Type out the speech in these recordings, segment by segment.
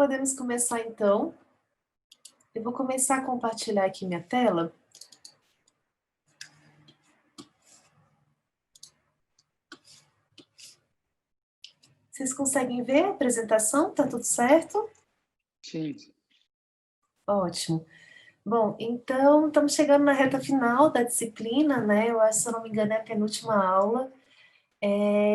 podemos começar então. Eu vou começar a compartilhar aqui minha tela. Vocês conseguem ver a apresentação? Tá tudo certo? Sim, Ótimo. Bom, então estamos chegando na reta final da disciplina, né? Eu acho, se eu não me engano, é a penúltima aula.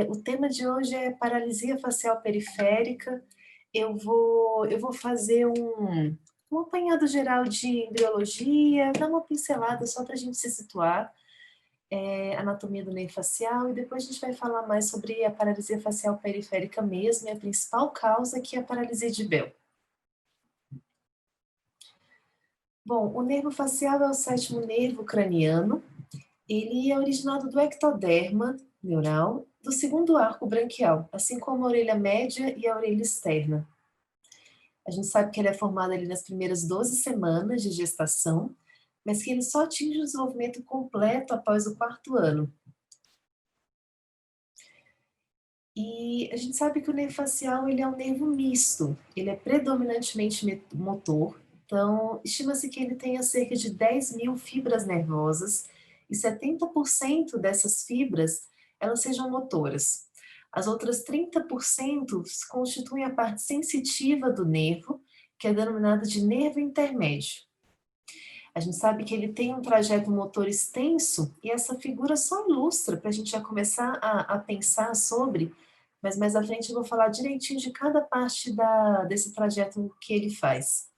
O tema de hoje é paralisia facial periférica. Eu vou fazer um apanhado geral de embriologia, dar uma pincelada só para a gente se situar. Anatomia do nervo facial, e depois a gente vai falar mais sobre a paralisia facial periférica mesmo, e a principal causa, que é a paralisia de Bell. Bom, o nervo facial é o sétimo nervo craniano. Ele é originado do ectoderma neural do segundo arco branquial, assim como a orelha média e a orelha externa. A gente sabe que ele é formado ali nas primeiras 12 semanas de gestação, mas que ele só atinge o desenvolvimento completo após o quarto ano. E a gente sabe que o nervo facial, ele é um nervo misto, ele é predominantemente motor, então estima-se que ele tenha cerca de 10.000 fibras nervosas, e 70% dessas fibras, elas sejam motoras. As outras 30% constituem a parte sensitiva do nervo, que é denominada de nervo intermédio. A gente sabe que ele tem um trajeto motor extenso, e essa figura só ilustra para a gente já começar a pensar sobre, mas mais à frente eu vou falar direitinho de cada parte desse trajeto que ele faz.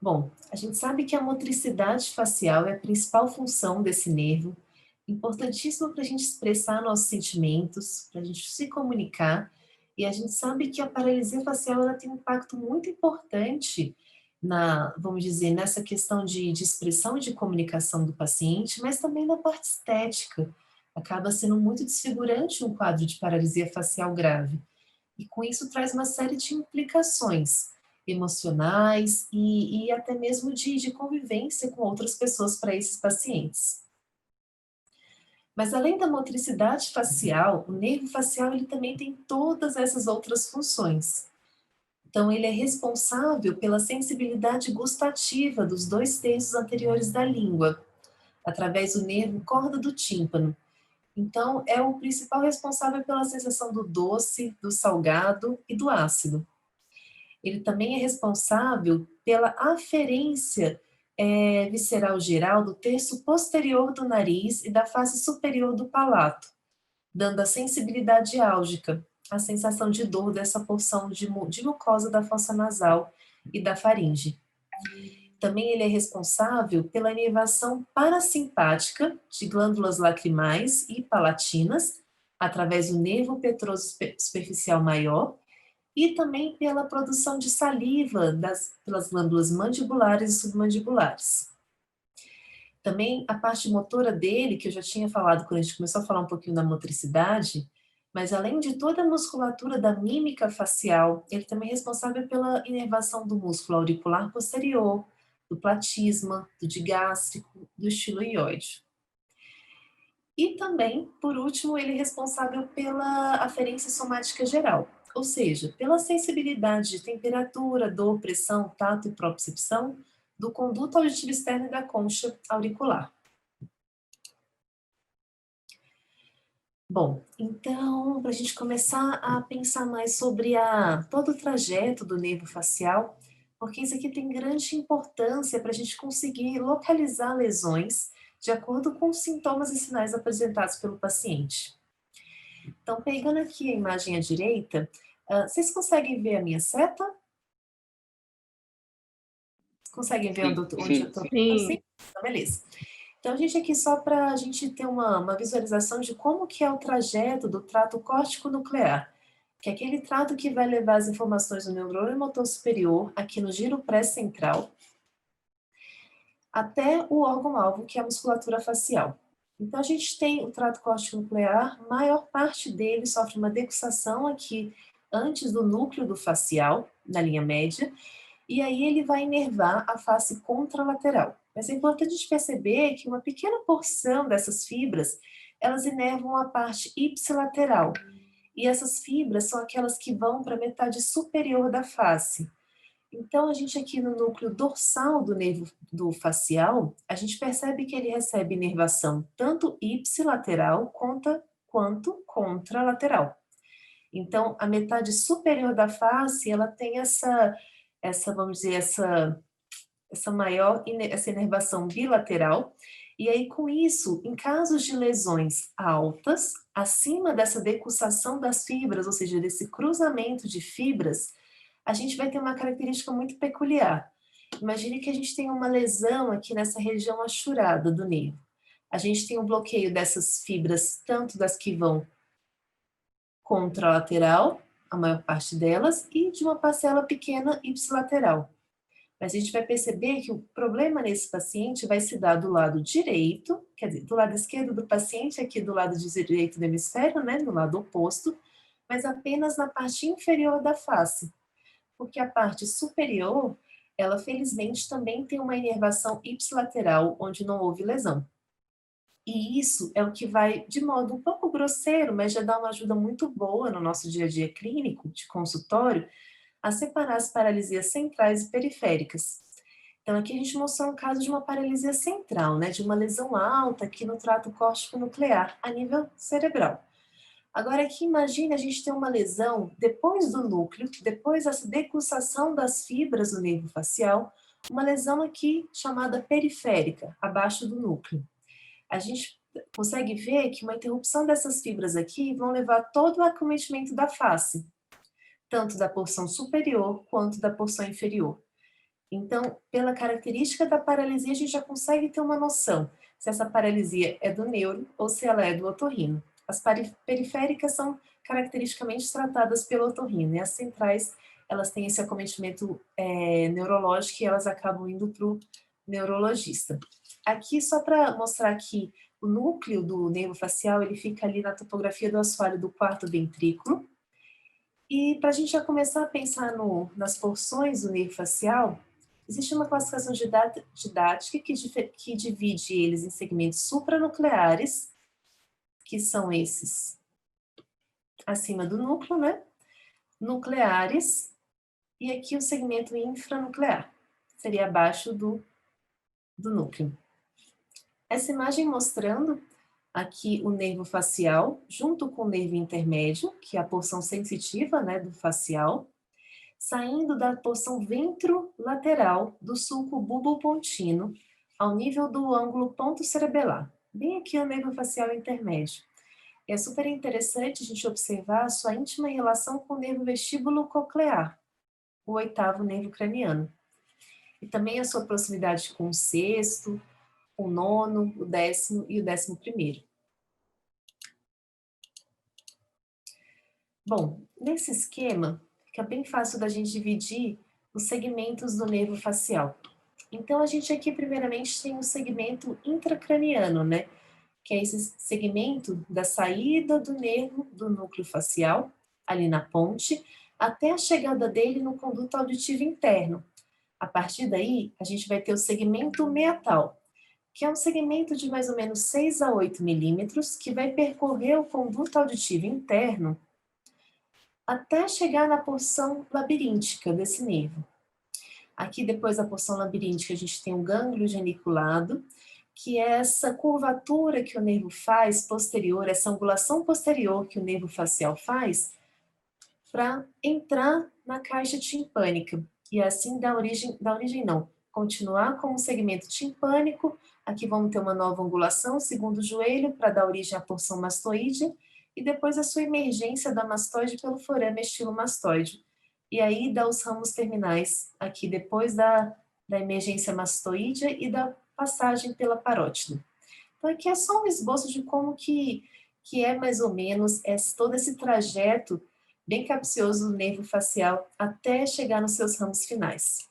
Bom, a gente sabe que a motricidade facial é a principal função desse nervo, importantíssimo para a gente expressar nossos sentimentos, para a gente se comunicar, e a gente sabe que a paralisia facial, ela tem um impacto muito importante vamos dizer, nessa questão de expressão e de comunicação do paciente, mas também na parte estética. Acaba sendo muito desfigurante um quadro de paralisia facial grave. E com isso traz uma série de implicações emocionais e até mesmo de convivência com outras pessoas para esses pacientes. Mas além da motricidade facial, o nervo facial, ele também tem todas essas outras funções. Então, ele é responsável pela sensibilidade gustativa dos 2 terços anteriores da língua, através do nervo corda do tímpano. Então, é o principal responsável pela sensação do doce, do salgado e do ácido. Ele também é responsável pela aferência visceral geral do terço posterior do nariz e da face superior do palato, dando a sensibilidade álgica, a sensação de dor dessa porção de mucosa da fossa nasal e da faringe. Também ele é responsável pela inervação parasimpática de glândulas lacrimais e palatinas, através do nervo petroso superficial maior, e também pela produção de saliva pelas glândulas mandibulares e submandibulares. Também a parte motora dele, que eu já tinha falado quando a gente começou a falar um pouquinho da motricidade, mas além de toda a musculatura da mímica facial, ele também é responsável pela inervação do músculo auricular posterior, do platisma, do digástrico, do estiloióide. E também, por último, ele é responsável pela aferência somática geral, ou seja, pela sensibilidade de temperatura, dor, pressão, tato e propriocepção do conduto auditivo externo e da concha auricular. Bom, então, para a gente começar a pensar mais sobre todo o trajeto do nervo facial, porque isso aqui tem grande importância para a gente conseguir localizar lesões de acordo com os sintomas e sinais apresentados pelo paciente. Então, pegando aqui a imagem à direita, vocês conseguem ver a minha seta? Conseguem ver sim, onde eu sim. estou? Sim. Sim? Então, beleza. Então, gente, aqui só para a gente ter uma visualização de como que é o trajeto do trato córtico-nuclear, que é aquele trato que vai levar as informações do neurônio motor superior, aqui no giro pré-central, até o órgão-alvo, que é a musculatura facial. Então, a gente tem o trato córtico-nuclear, maior parte dele sofre uma decussação aqui antes do núcleo do facial, na linha média, e aí ele vai inervar a face contralateral. Mas é importante a gente perceber que uma pequena porção dessas fibras, elas inervam a parte ipsilateral. e essas fibras são aquelas que vão para a metade superior da face. Então, a gente aqui no núcleo dorsal do nervo do facial, a gente percebe que ele recebe inervação tanto ipsilateral quanto contralateral. Então, a metade superior da face, ela tem vamos dizer, essa inervação bilateral, e aí com isso, em casos de lesões altas, acima dessa decussação das fibras, ou seja, desse cruzamento de fibras, a gente vai ter uma característica muito peculiar. Imagine que a gente tem uma lesão aqui nessa região achurada do nervo. A gente tem um bloqueio dessas fibras, tanto das que vão contralateral, a maior parte delas, e de uma parcela pequena ipsilateral. Mas a gente vai perceber que o problema nesse paciente vai se dar do lado direito, quer dizer, do lado esquerdo do paciente, aqui do lado direito do hemisfério, né, no lado oposto, mas apenas na parte inferior da face, porque a parte superior, ela felizmente também tem uma inervação ipsilateral, onde não houve lesão. E isso é o que vai, de modo um pouco grosseiro, mas já dá uma ajuda muito boa no nosso dia a dia clínico, de consultório, a separar as paralisias centrais e periféricas. Então, aqui a gente mostrou um caso de uma paralisia central, né, de uma lesão alta aqui no trato córtico nuclear, a nível cerebral. Agora, aqui imagine a gente ter uma lesão depois do núcleo, depois dessa decussação das fibras do nervo facial, uma lesão aqui chamada periférica, abaixo do núcleo. A gente consegue ver que uma interrupção dessas fibras aqui vão levar todo o acometimento da face, tanto da porção superior quanto da porção inferior. Então, pela característica da paralisia, a gente já consegue ter uma noção se essa paralisia é do neuro ou se ela é do otorrino. As periféricas são caracteristicamente tratadas pelo otorrino, e as centrais, elas têm esse acometimento neurológico e elas acabam indo para o neurologista. Aqui, só para mostrar que o núcleo do nervo facial, ele fica ali na topografia do assoalho do quarto ventrículo. E para a gente já começar a pensar nas porções do nervo facial, existe uma classificação didática que divide eles em segmentos supranucleares, que são esses acima do núcleo, né? Nucleares, e aqui o segmento infranuclear, seria abaixo do núcleo. Essa imagem mostrando aqui o nervo facial, junto com o nervo intermédio, que é a porção sensitiva, né, do facial, saindo da porção ventrolateral do sulco bulbopontino, ao nível do ângulo ponto cerebelar, bem aqui o nervo facial intermédio. É super interessante a gente observar a sua íntima relação com o nervo vestíbulo coclear, o oitavo nervo craniano. E também a sua proximidade com o sexto, o nono, o décimo e o 11º. Bom, nesse esquema, fica bem fácil da gente dividir os segmentos do nervo facial. Então, a gente aqui, primeiramente, tem o segmento intracraniano, né? Que é esse segmento da saída do nervo do núcleo facial, ali na ponte, até a chegada dele no conduto auditivo interno. A partir daí, a gente vai ter o segmento meatal, que é um segmento de mais ou menos 6 a 8 milímetros, que vai percorrer o conduto auditivo interno até chegar na porção labiríntica desse nervo. Aqui, depois da porção labiríntica, a gente tem o gânglio geniculado, que é essa curvatura que o nervo faz posterior, essa angulação posterior que o nervo facial faz, para entrar na caixa timpânica, e assim continuar com o segmento timpânico. Aqui vamos ter uma nova angulação, segundo o joelho, para dar origem à porção mastoide, e depois a sua emergência da mastoide pelo forame estilomastoide. E aí dá os ramos terminais, aqui depois da emergência mastoide e da passagem pela parótida. Então aqui é só um esboço de como que é mais ou menos todo esse trajeto bem capcioso do nervo facial até chegar nos seus ramos finais.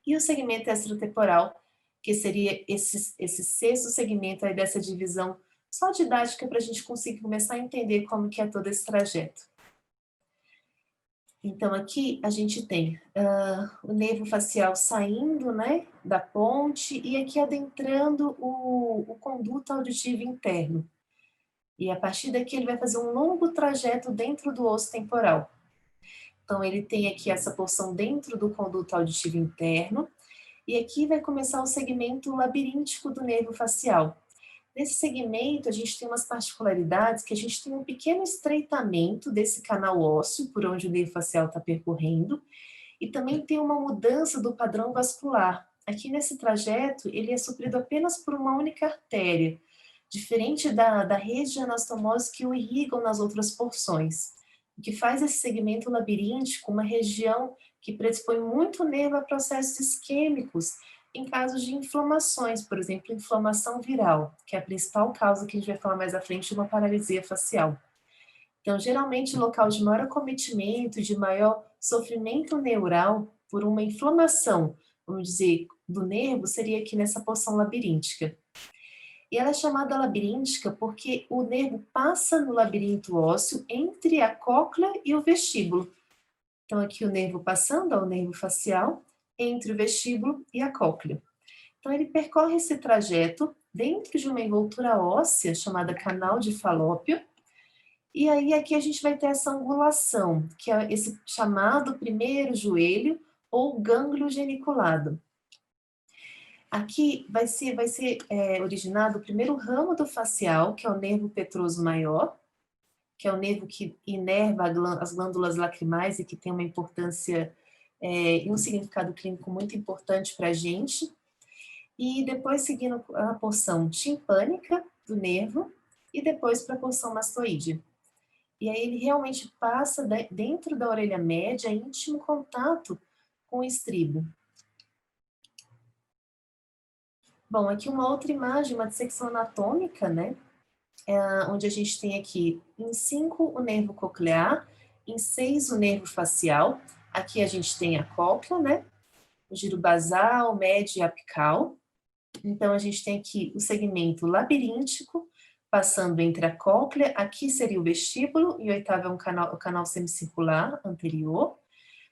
E o segmento extratemporal, que seria esse sexto segmento aí dessa divisão só didática para a gente conseguir começar a entender como que é todo esse trajeto. Então, aqui a gente tem o nervo facial saindo, né, da ponte e aqui adentrando o conduto auditivo interno. E a partir daqui ele vai fazer um longo trajeto dentro do osso temporal. Então ele tem aqui essa porção dentro do conduto auditivo interno, e aqui vai começar o segmento labiríntico do nervo facial. Nesse segmento, a gente tem umas particularidades que a gente tem um pequeno estreitamento desse canal ósseo, por onde o nervo facial está percorrendo, e também tem uma mudança do padrão vascular. Aqui nesse trajeto, ele é suprido apenas por uma única artéria, diferente da rede de anastomose que o irrigam nas outras porções, o que faz esse segmento labiríntico uma região que predispõe muito o nervo a processos isquêmicos em casos de inflamações, por exemplo, inflamação viral, que é a principal causa que a gente vai falar mais à frente de uma paralisia facial. Então, geralmente, o local de maior acometimento, de maior sofrimento neural por uma inflamação, vamos dizer, do nervo, seria aqui nessa porção labiríntica. E ela é chamada labiríntica porque o nervo passa no labirinto ósseo entre a cóclea e o vestíbulo. Então, aqui o nervo passando ao nervo facial, entre o vestíbulo e a cóclea. Então, ele percorre esse trajeto dentro de uma envoltura óssea chamada canal de Falópio, e aí aqui a gente vai ter essa angulação, que é esse chamado primeiro joelho ou gânglio geniculado. Aqui vai ser originado o primeiro ramo do facial, que é o nervo petroso maior, que é o nervo que inerva as glândulas lacrimais e que tem uma importância e um significado clínico muito importante para a gente. E depois seguindo a porção timpânica do nervo e depois para a porção mastoide. E aí ele realmente passa dentro da orelha média em íntimo contato com o estribo. Bom, aqui uma outra imagem, uma dissecção anatômica, né? Onde a gente tem aqui em 5 o nervo coclear, em 6 o nervo facial. Aqui a gente tem a cóclea, né? O giro basal, médio e apical. Então a gente tem aqui o segmento labiríntico, passando entre a cóclea, aqui seria o vestíbulo, e o oitavo é o canal semicircular anterior.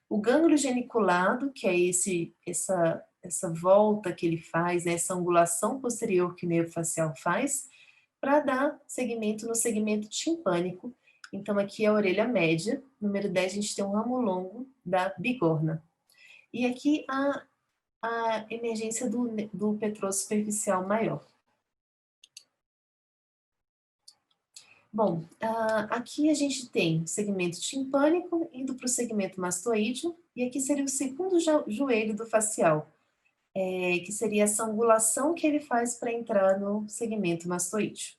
O gânglio geniculado, que é essa volta que ele faz, né, essa angulação posterior que o nervo facial faz, para dar segmento no segmento timpânico. Então, aqui é a orelha média. Número 10, a gente tem um ramo longo da bigorna. E aqui a emergência do petroso superficial maior. Bom, aqui a gente tem o segmento timpânico indo para o segmento mastoídeo, e aqui seria o segundo joelho do facial, que seria essa angulação que ele faz para entrar no segmento mastoídeo.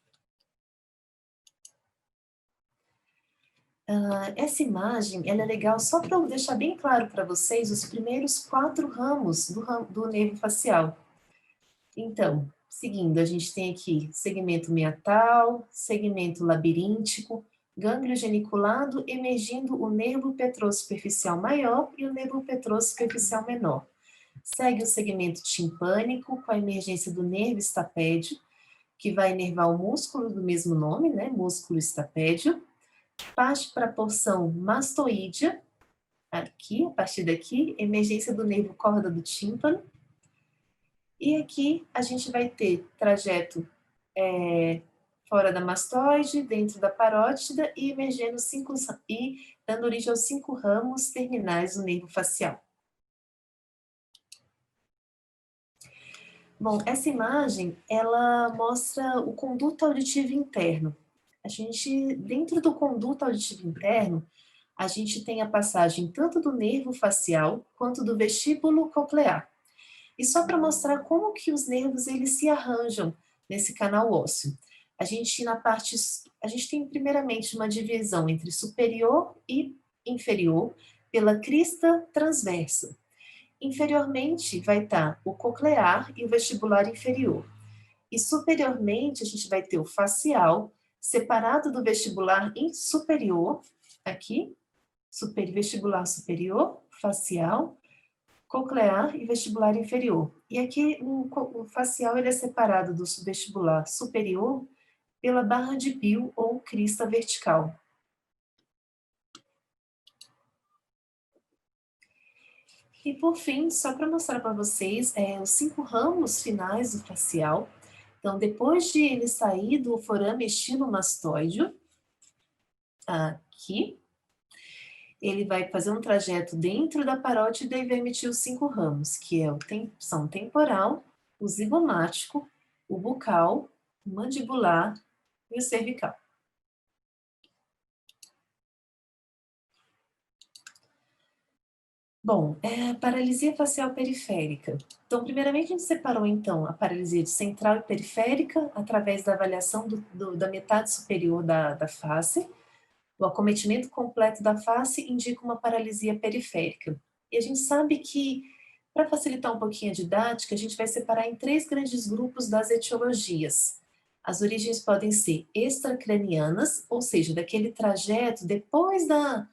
Essa imagem ela é legal só para eu deixar bem claro para vocês os primeiros 4 ramos do nervo facial. Então, seguindo, a gente tem aqui segmento meatal, segmento labiríntico, gânglio geniculado, emergindo o nervo petroso superficial maior e o nervo petroso superficial menor. Segue o segmento timpânico, com a emergência do nervo estapédio, que vai inervar o músculo do mesmo nome, né, músculo estapédio. Parte para a porção mastoídea, aqui, a partir daqui, emergência do nervo corda do tímpano. E aqui a gente vai ter trajeto fora da mastoide, dentro da parótida e emergendo dando origem aos 5 ramos terminais do nervo facial. Bom, essa imagem, ela mostra o conduto auditivo interno. Dentro do conduto auditivo interno, a gente tem a passagem tanto do nervo facial quanto do vestíbulo coclear. E só para mostrar como que os nervos eles se arranjam nesse canal ósseo. A gente tem primeiramente uma divisão entre superior e inferior pela crista transversa. Inferiormente vai estar o coclear e o vestibular inferior. E superiormente a gente vai ter o facial, separado do vestibular superior, aqui, vestibular superior, facial, coclear e vestibular inferior. E aqui o facial ele é separado do vestibular superior pela barra de Bill ou crista vertical. E por fim, só para mostrar para vocês os 5 ramos finais do facial. Então, depois de ele sair do forame estilomastoide, aqui, ele vai fazer um trajeto dentro da parótida e vai emitir os 5 ramos, que são o temporal, o zigomático, o bucal, o mandibular e o cervical. Bom, paralisia facial periférica. Então, primeiramente, a gente separou, então, a paralisia de central e periférica através da avaliação da metade superior da face. O acometimento completo da face indica uma paralisia periférica. E a gente sabe que, para facilitar um pouquinho a didática, a gente vai separar em 3 grandes grupos das etiologias. As origens podem ser extracranianas, ou seja, daquele trajeto depois da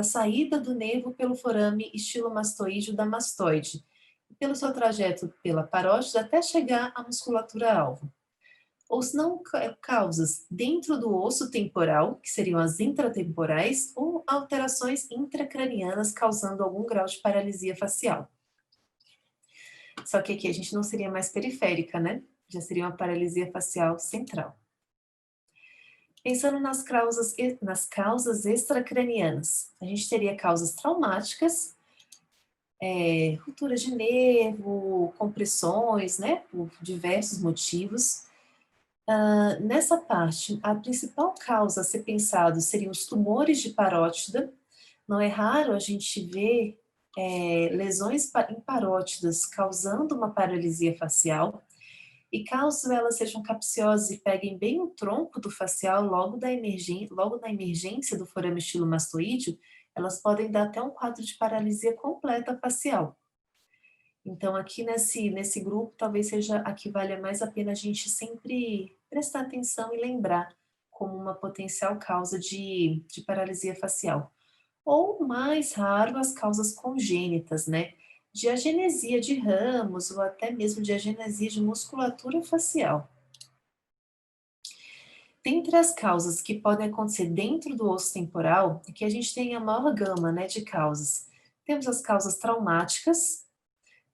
saída do nervo pelo forame estilomastoide da mastoide, pelo seu trajeto pela parótida até chegar à musculatura-alvo. Ou se não, causas dentro do osso temporal, que seriam as intratemporais, ou alterações intracranianas causando algum grau de paralisia facial. Só que aqui a gente não seria mais periférica, né? Já seria uma paralisia facial central. Pensando nas causas extracranianas, a gente teria causas traumáticas, rupturas de nervo, compressões, né, por diversos motivos. Nessa parte, a principal causa a ser pensado seriam os tumores de parótida. Não é raro a gente ver lesões em parótidas causando uma paralisia facial. E caso elas sejam capciosas e peguem bem o tronco do facial logo na emergência do forame estilomastoídeo, elas podem dar até um quadro de paralisia completa facial. Então, aqui nesse grupo, talvez seja a que valha mais a pena a gente sempre prestar atenção e lembrar como uma potencial causa de paralisia facial. Ou, mais raro, as causas congênitas, né? De agenesia de ramos ou até mesmo de agenesia de musculatura facial. Dentre as causas que podem acontecer dentro do osso temporal, é que a gente tem a maior gama, né, de causas. Temos as causas traumáticas,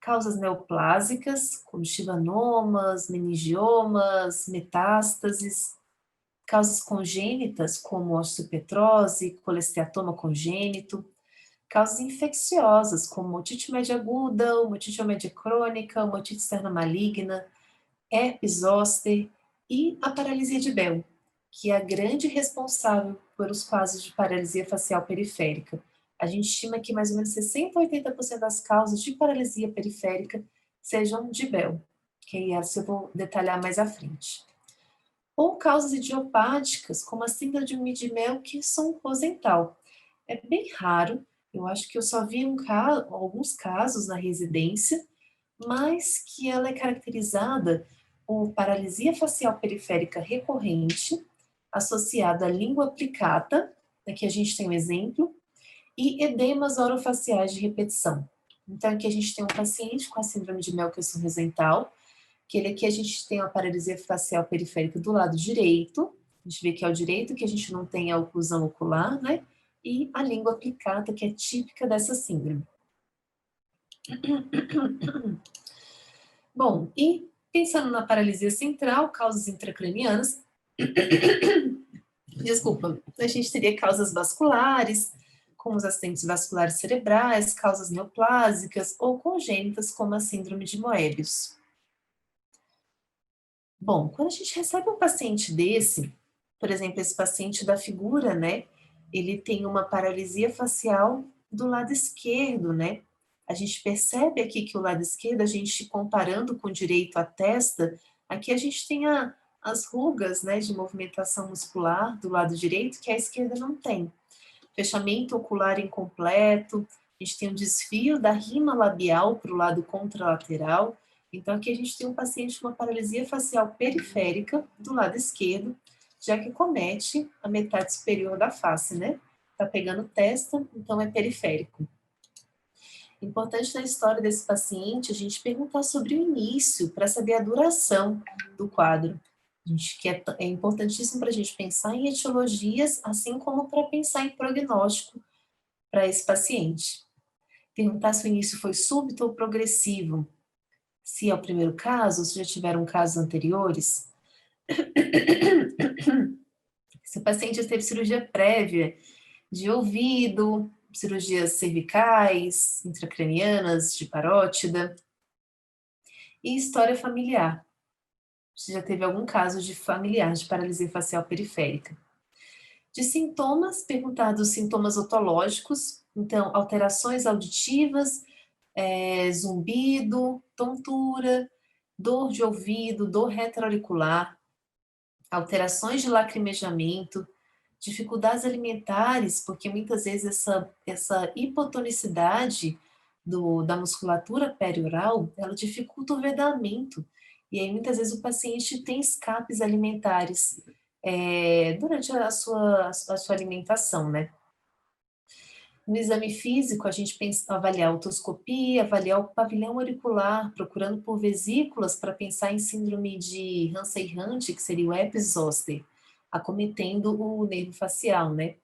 causas neoplásicas, como schwannomas, meningiomas, metástases, causas congênitas, como osteopetrose, colesteatoma congênito, causas infecciosas, como otite média aguda, otite média crônica, otite externa maligna, herpes zoster e a paralisia de Bell, que é a grande responsável pelos casos de paralisia facial periférica. A gente estima que mais ou menos 60% a 80% das causas de paralisia periférica sejam de Bell, que essa eu vou detalhar mais à frente. Ou causas idiopáticas, como a síndrome de Melchior Rosenthal. É bem raro, eu acho que eu só vi alguns casos na residência, mas que ela é caracterizada por paralisia facial periférica recorrente, associada à língua aplicata, aqui a gente tem um exemplo, e edemas orofaciais de repetição. Então, aqui a gente tem um paciente com a síndrome de Melchior-Rosenthal, que aqui a gente tem uma paralisia facial periférica do lado direito, a gente vê que é o direito que a gente não tem a oclusão ocular, né? E a língua aplicata, que é típica dessa síndrome. Bom, e pensando na paralisia central, causas intracranianas, desculpa, a gente teria causas vasculares, como os acidentes vasculares cerebrais, causas neoplásicas ou congênitas, como a síndrome de Moebius. Bom, quando a gente recebe um paciente desse, por exemplo, esse paciente da figura, né, ele tem uma paralisia facial do lado esquerdo, né? A gente percebe aqui que o lado esquerdo, a gente comparando com o direito a testa, aqui a gente tem as rugas, né, de movimentação muscular do lado direito, que a esquerda não tem. Fechamento ocular incompleto, a gente tem um desvio da rima labial para o lado contralateral. Então, aqui a gente tem um paciente com uma paralisia facial periférica do lado esquerdo, já que comete a metade superior da face, né? Tá pegando testa, então é periférico. Importante na história desse paciente a gente perguntar sobre o início, para saber a duração do quadro. A gente é importantíssimo para a gente pensar em etiologias, assim como para pensar em prognóstico para esse paciente. Perguntar se o início foi súbito ou progressivo. Se é o primeiro caso, se já tiveram casos anteriores. Se o paciente já teve cirurgia prévia de ouvido, cirurgias cervicais, intracranianas, de parótida, e história familiar. Se já teve algum caso de familiar de paralisia facial periférica. De sintomas, perguntar dos sintomas otológicos, então alterações auditivas, zumbido, tontura, dor de ouvido, dor retroauricular, alterações de lacrimejamento, dificuldades alimentares, porque muitas vezes essa hipotonicidade da musculatura perioral, ela dificulta o vedamento, e aí muitas vezes o paciente tem escapes alimentares durante a sua alimentação, né? No exame físico, a gente pensa avaliar a otoscopia, avaliar o pavilhão auricular, procurando por vesículas para pensar em síndrome de Hansen-Hunt, que seria o herpes zoster, acometendo o nervo facial, né?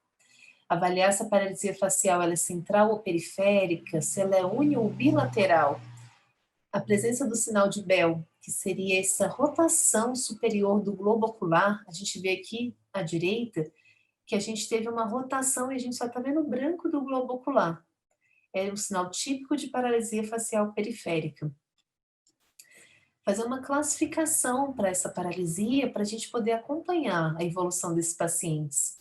Avaliar se a paralisia facial ela é central ou periférica, se ela é uni ou bilateral. A presença do sinal de Bell, que seria essa rotação superior do globo ocular, a gente vê aqui à direita, que a gente teve uma rotação e a gente só está vendo o branco do globo ocular. É um sinal típico de paralisia facial periférica. Fazer uma classificação para essa paralisia, para a gente poder acompanhar a evolução desses pacientes.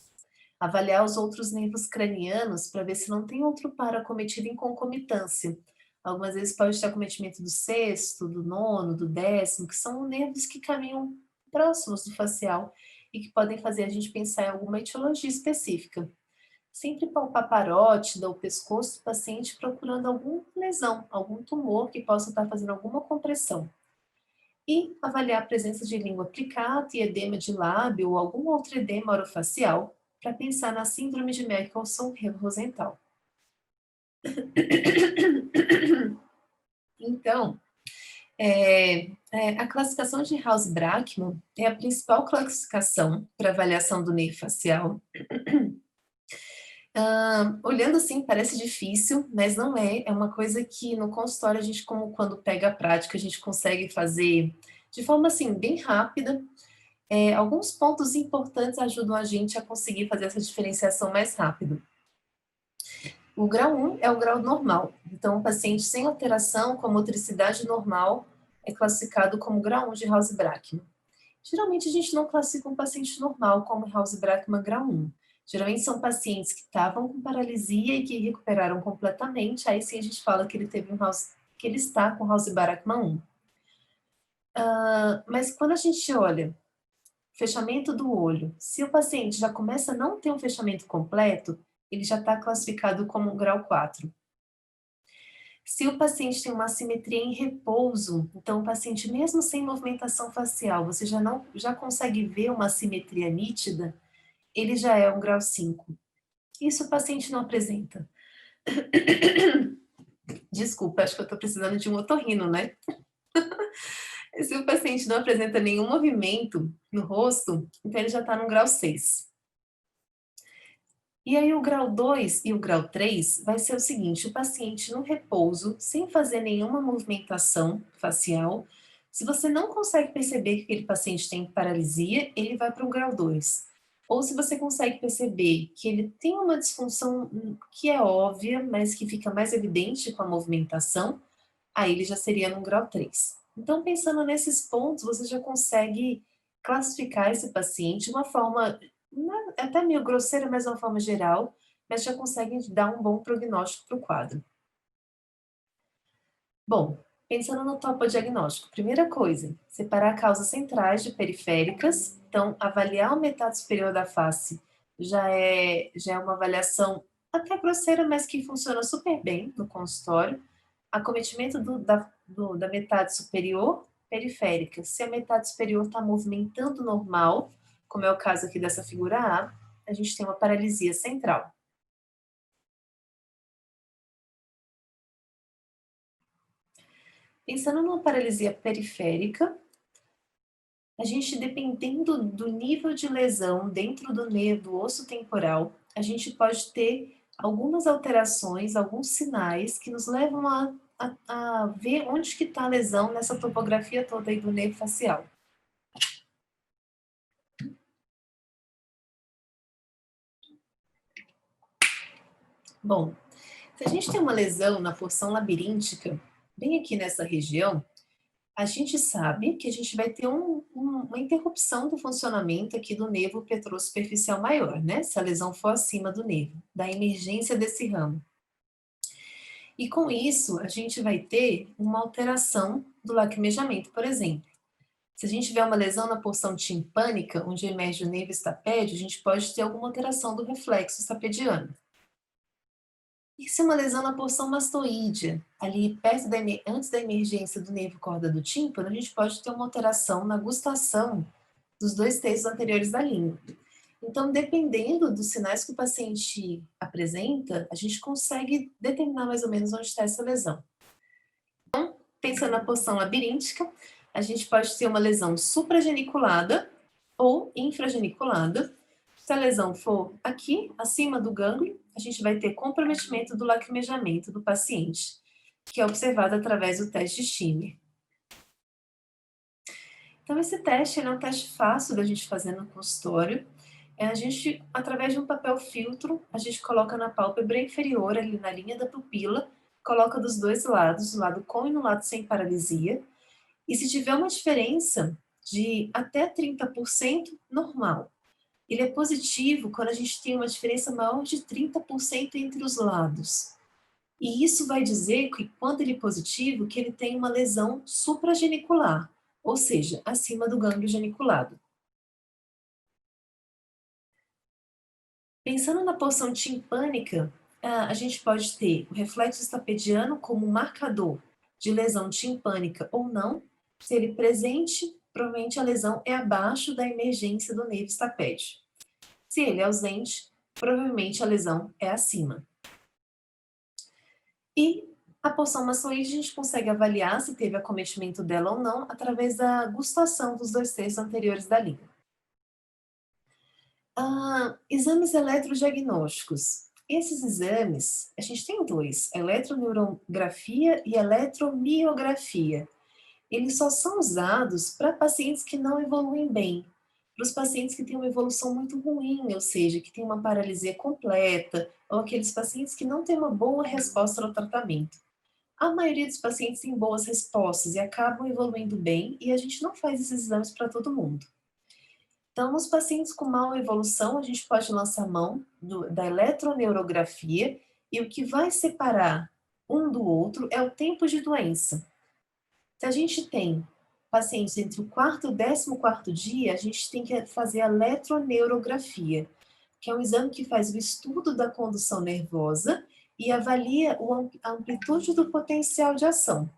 Avaliar os outros nervos cranianos para ver se não tem outro par acometido em concomitância. Algumas vezes pode ter acometimento do sexto, do nono, do décimo, que são nervos que caminham próximos do facial e que podem fazer a gente pensar em alguma etiologia específica. Sempre palpar a parótida ou pescoço do paciente procurando alguma lesão, algum tumor que possa estar fazendo alguma compressão. E avaliar a presença de língua aplicada e edema de lábio ou algum outro edema orofacial para pensar na síndrome de Michelson-Rosenthal. Então, a classificação de House-Brackmann é a principal classificação para avaliação do nervo facial. Olhando assim, parece difícil, mas não é. É uma coisa que no consultório a gente, como quando pega a prática, a gente consegue fazer de forma assim, bem rápida. Alguns pontos importantes ajudam a gente a conseguir fazer essa diferenciação mais rápido. O grau 1 é o grau normal. Então, o paciente sem alteração com a motricidade normal é classificado como grau 1 de House-Brackmann. Geralmente, a gente não classifica um paciente normal como House-Brackmann grau 1. Geralmente, são pacientes que estavam com paralisia e que recuperaram completamente. Aí sim a gente fala que que ele está com House-Brackmann 1. Mas quando a gente olha fechamento do olho, se o paciente já começa a não ter um fechamento completo, ele já está classificado como um grau 4. Se o paciente tem uma assimetria em repouso, então o paciente mesmo sem movimentação facial, você já consegue ver uma assimetria nítida, ele já é um grau 5. Isso o paciente não apresenta. Desculpa, acho que eu estou precisando de um otorrino, né? Se o paciente não apresenta nenhum movimento no rosto, então ele já está no grau 6. E aí o grau 2 e o grau 3 vai ser o seguinte, o paciente no repouso, sem fazer nenhuma movimentação facial, se você não consegue perceber que aquele paciente tem paralisia, ele vai para o grau 2. Ou se você consegue perceber que ele tem uma disfunção que é óbvia, mas que fica mais evidente com a movimentação, aí ele já seria no grau 3. Então, pensando nesses pontos, você já consegue classificar esse paciente de uma forma até meio grosseira, mas de uma forma geral, mas já consegue dar um bom prognóstico para o quadro. Bom, pensando no topodiagnóstico, primeira coisa, separar causas centrais de periféricas, então avaliar a metade superior da face já é uma avaliação até grosseira, mas que funciona super bem no consultório. Acometimento da metade superior periférica. Se a metade superior está movimentando normal, como é o caso aqui dessa figura A gente tem uma paralisia central. Pensando numa paralisia periférica, a gente, dependendo do nível de lesão dentro do nervo do osso temporal, a gente pode ter algumas alterações, alguns sinais que nos levam a a ver onde que está a lesão nessa topografia toda aí do nervo facial. Bom, se a gente tem uma lesão na porção labiríntica, bem aqui nessa região, a gente sabe que a gente vai ter uma interrupção do funcionamento aqui do nervo petrosuperficial maior, né? Se a lesão for acima do nervo, da emergência desse ramo. E com isso, a gente vai ter uma alteração do lacrimejamento, por exemplo. Se a gente tiver uma lesão na porção timpânica, onde emerge o nervo estapédio, a gente pode ter alguma alteração do reflexo estapediano. E se uma lesão na porção mastoídea, ali perto antes da emergência do nervo corda do tímpano, a gente pode ter uma alteração na gustação dos 2 terços anteriores da língua. Então, dependendo dos sinais que o paciente apresenta, a gente consegue determinar mais ou menos onde está essa lesão. Então, pensando na porção labiríntica, a gente pode ter uma lesão suprageniculada ou infrageniculada. Se a lesão for aqui, acima do gânglio, a gente vai ter comprometimento do lacrimejamento do paciente, que é observado através do teste de Schirmer. Então, esse teste é um teste fácil da gente fazer no consultório. A gente, através de um papel filtro, a gente coloca na pálpebra inferior, ali na linha da pupila, coloca dos dois lados, no lado com e no lado sem paralisia. E se tiver uma diferença de até 30%, normal. Ele é positivo quando a gente tem uma diferença maior de 30% entre os lados. E isso vai dizer que, quando ele é positivo, que ele tem uma lesão supragenicular, ou seja, acima do gânglio geniculado. Pensando na porção timpânica, a gente pode ter o reflexo estapediano como marcador de lesão timpânica ou não. Se ele presente, provavelmente a lesão é abaixo da emergência do nervo estapédio. Se ele é ausente, provavelmente a lesão é acima. E a porção mastoide a gente consegue avaliar se teve acometimento dela ou não através da gustação dos 2 terços anteriores da língua. Exames eletrodiagnósticos. Esses exames, a gente tem 2, eletroneurografia e eletromiografia. Eles só são usados para pacientes que não evoluem bem, para os pacientes que têm uma evolução muito ruim, ou seja, que têm uma paralisia completa, ou aqueles pacientes que não têm uma boa resposta ao tratamento. A maioria dos pacientes tem boas respostas e acabam evoluindo bem, e a gente não faz esses exames para todo mundo. Então, nos pacientes com mal evolução, a gente pode lançar mão da eletroneurografia, e o que vai separar um do outro é o tempo de doença. Se a gente tem pacientes entre o 4º e o 14º dia, a gente tem que fazer a eletroneurografia, que é um exame que faz o estudo da condução nervosa e avalia a amplitude do potencial de ação.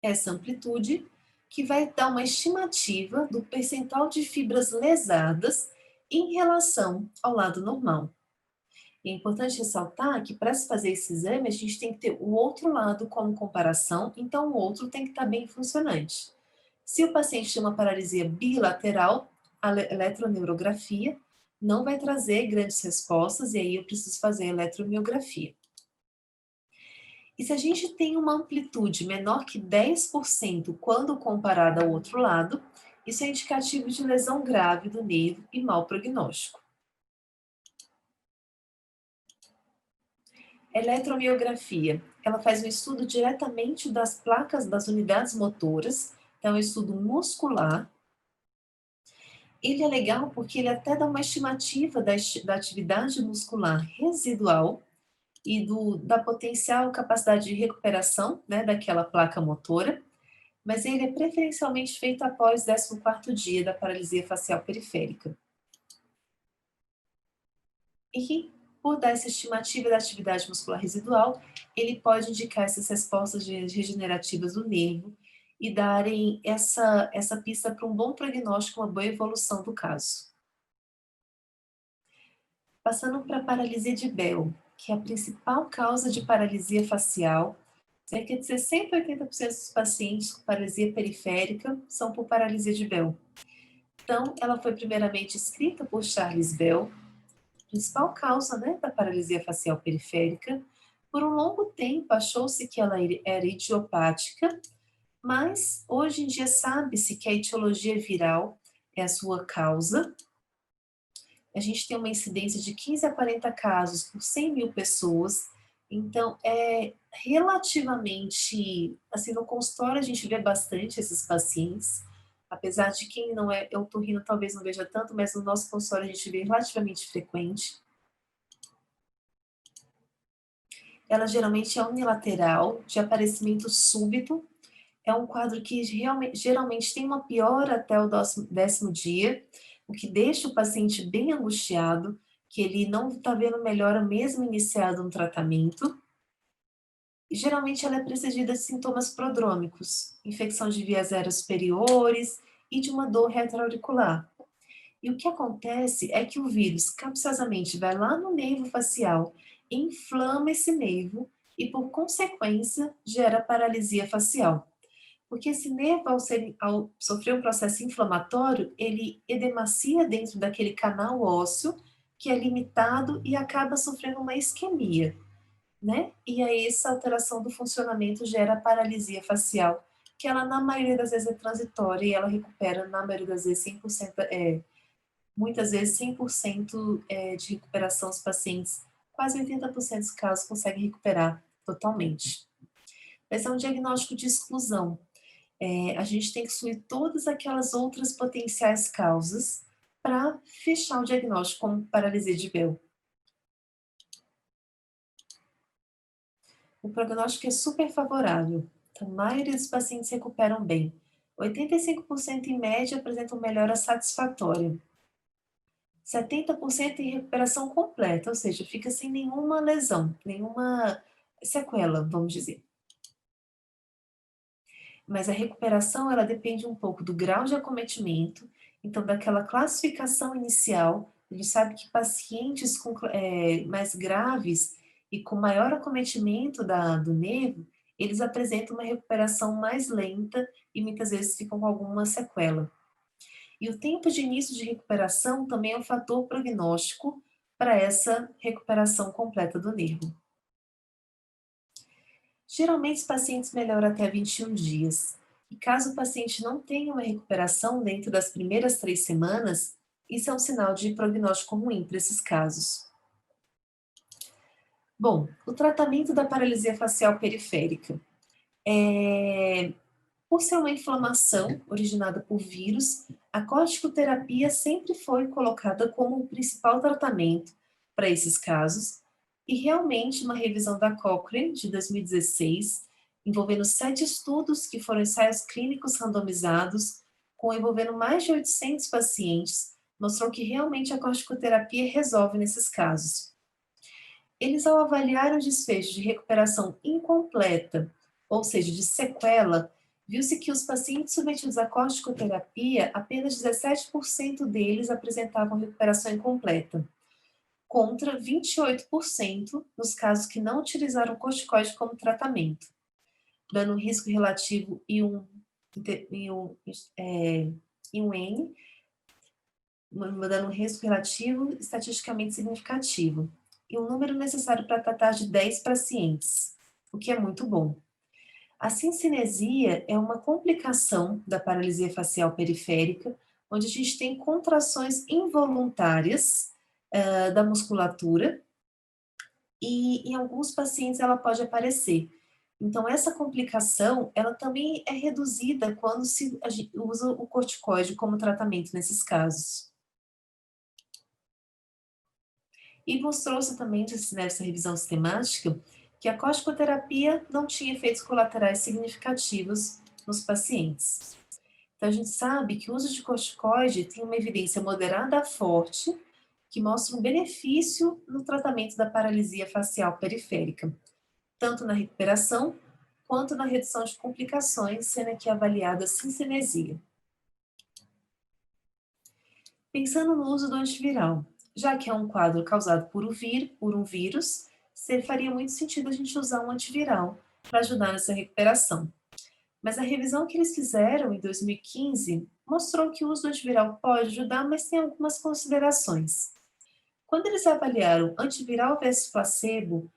Essa amplitude que vai dar uma estimativa do percentual de fibras lesadas em relação ao lado normal. É importante ressaltar que, para se fazer esse exame, a gente tem que ter o outro lado como comparação, então o outro tem que estar bem funcionante. Se o paciente tem uma paralisia bilateral, a eletroneurografia não vai trazer grandes respostas, e aí eu preciso fazer a eletromiografia. E se a gente tem uma amplitude menor que 10% quando comparada ao outro lado, isso é indicativo de lesão grave do nervo e mau prognóstico. Eletromiografia, ela faz um estudo diretamente das placas das unidades motoras, então é um estudo muscular. Ele é legal porque ele até dá uma estimativa da atividade muscular residual e da potencial capacidade de recuperação, né, daquela placa motora, mas ele é preferencialmente feito após o 14º dia da paralisia facial periférica. E, por dar essa estimativa da atividade muscular residual, ele pode indicar essas respostas regenerativas do nervo e darem essa pista para um bom prognóstico, uma boa evolução do caso. Passando para a paralisia de Bell, que é a principal causa de paralisia facial. Cerca de 60 a 80% dos pacientes com paralisia periférica são por paralisia de Bell. Então, ela foi primeiramente escrita por Charles Bell, principal causa, né, da paralisia facial periférica, Por um longo tempo, achou-se que ela era idiopática, mas hoje em dia sabe-se que a etiologia viral é a sua causa. A gente tem uma incidência de 15 a 40 casos por 100 mil pessoas, então é relativamente, assim, no consultório a gente vê bastante esses pacientes, apesar de quem não é otorrino talvez não veja tanto, mas no nosso consultório a gente vê relativamente frequente. Ela geralmente é unilateral, de aparecimento súbito, é um quadro que geralmente tem uma piora até o 10º dia, o que deixa o paciente bem angustiado, que ele não está vendo melhora mesmo iniciado um tratamento. E geralmente ela é precedida de sintomas prodrômicos, infecção de vias aéreas superiores e de uma dor retroauricular. E o que acontece é que o vírus capciosamente vai lá no nervo facial, inflama esse nervo e, por consequência, gera paralisia facial. Porque esse nervo, ao sofrer um processo inflamatório, ele edemacia dentro daquele canal ósseo, que é limitado e acaba sofrendo uma isquemia, né? E aí essa alteração do funcionamento gera paralisia facial, que ela na maioria das vezes é transitória e ela recupera na maioria das vezes 100%, muitas vezes 100% de recuperação os pacientes, quase 80% dos casos conseguem recuperar totalmente. Esse é um diagnóstico de exclusão. A gente tem que excluir todas aquelas outras potenciais causas para fechar o diagnóstico como paralisia de Bell. O prognóstico é super favorável. A maioria dos pacientes se recuperam bem. 85% em média apresentam melhora satisfatória. 70% em recuperação completa, ou seja, fica sem nenhuma lesão, nenhuma sequela, vamos dizer. Mas a recuperação, ela depende um pouco do grau de acometimento, então daquela classificação inicial, a gente sabe que pacientes mais graves e com maior acometimento do nervo, eles apresentam uma recuperação mais lenta e muitas vezes ficam com alguma sequela. E o tempo de início de recuperação também é um fator prognóstico para essa recuperação completa do nervo. Geralmente, os pacientes melhoram até 21 dias. E caso o paciente não tenha uma recuperação dentro das primeiras 3 semanas, isso é um sinal de prognóstico ruim para esses casos. Bom, o tratamento da paralisia facial periférica. Por ser uma inflamação originada por vírus, a corticoterapia sempre foi colocada como o principal tratamento para esses casos, e realmente uma revisão da Cochrane, de 2016, envolvendo 7 estudos que foram ensaios clínicos randomizados, envolvendo mais de 800 pacientes, mostrou que realmente a corticoterapia resolve nesses casos. Eles, ao avaliar o desfecho de recuperação incompleta, ou seja, de sequela, viu-se que os pacientes submetidos à corticoterapia, apenas 17% deles apresentavam recuperação incompleta, contra 28% nos casos que não utilizaram corticoide como tratamento, dando um risco relativo I1, I1N, dando um risco relativo estatisticamente significativo, e um número necessário para tratar de 10 pacientes, o que é muito bom. A cincinesia é uma complicação da paralisia facial periférica, onde a gente tem contrações involuntárias da musculatura, e em alguns pacientes ela pode aparecer. Então, essa complicação, ela também é reduzida quando se usa o corticoide como tratamento nesses casos. E mostrou-se também, nessa revisão sistemática, que a corticoterapia não tinha efeitos colaterais significativos nos pacientes. Então, a gente sabe que o uso de corticoide tem uma evidência moderada a forte, que mostra um benefício no tratamento da paralisia facial periférica, tanto na recuperação, quanto na redução de complicações, sendo aqui avaliada a cincinesia. Pensando no uso do antiviral, já que é um quadro causado por um vírus, faria muito sentido a gente usar um antiviral para ajudar nessa recuperação. Mas a revisão que eles fizeram em 2015 mostrou que o uso do antiviral pode ajudar, mas tem algumas considerações. Quando eles avaliaram antiviral versus placebo,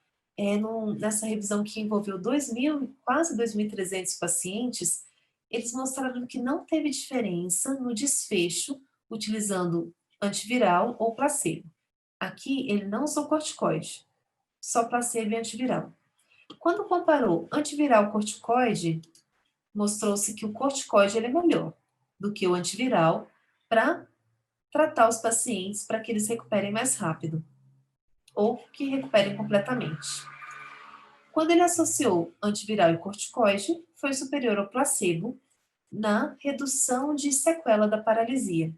nessa revisão que envolveu 2.000, quase 2.300 pacientes, eles mostraram que não teve diferença no desfecho utilizando antiviral ou placebo. Aqui ele não usou corticoide, só placebo e antiviral. Quando comparou antiviral corticoide, mostrou-se que o corticoide ele é melhor do que o antiviral para tratar os pacientes para que eles recuperem mais rápido ou que recuperem completamente. Quando ele associou antiviral e corticoide, foi superior ao placebo na redução de sequela da paralisia.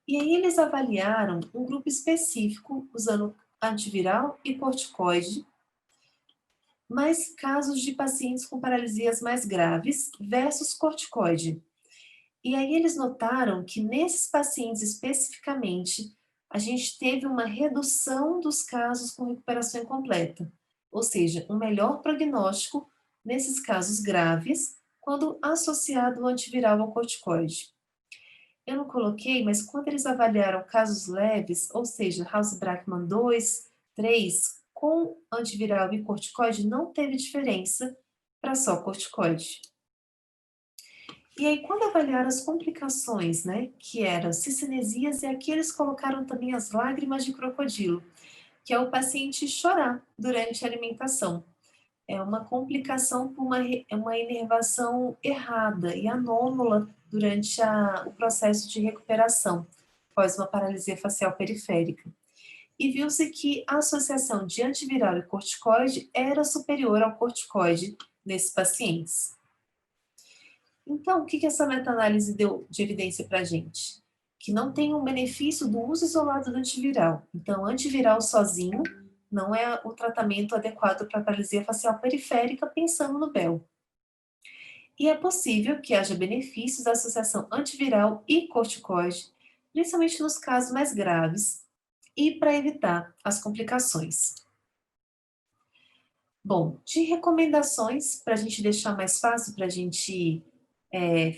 E aí eles avaliaram um grupo específico usando antiviral e corticoide, mais casos de pacientes com paralisias mais graves versus corticoide. E aí eles notaram que nesses pacientes especificamente, a gente teve uma redução dos casos com recuperação incompleta, ou seja, um melhor prognóstico nesses casos graves, quando associado ao antiviral ao corticoide. Eu não coloquei, mas quando eles avaliaram casos leves, ou seja, House-Brackmann 2, 3, com antiviral e corticoide, não teve diferença para só corticoide. E aí, quando avaliaram as complicações, né, que eram cicinesias, e aqui eles colocaram também as lágrimas de crocodilo, que é o paciente chorar durante a alimentação. É uma complicação por uma inervação errada e anômala durante o processo de recuperação, após uma paralisia facial periférica. E viu-se que a associação de antiviral e corticoide era superior ao corticoide nesses pacientes. Então, o que essa meta-análise deu de evidência para a gente? Que não tem um benefício do uso isolado do antiviral. Então, antiviral sozinho não é o tratamento adequado para paralisia facial periférica, pensando no BEL. E é possível que haja benefícios da associação antiviral e corticoide, principalmente nos casos mais graves, e para evitar as complicações. Bom, de recomendações, para a gente deixar mais fácil, para a gente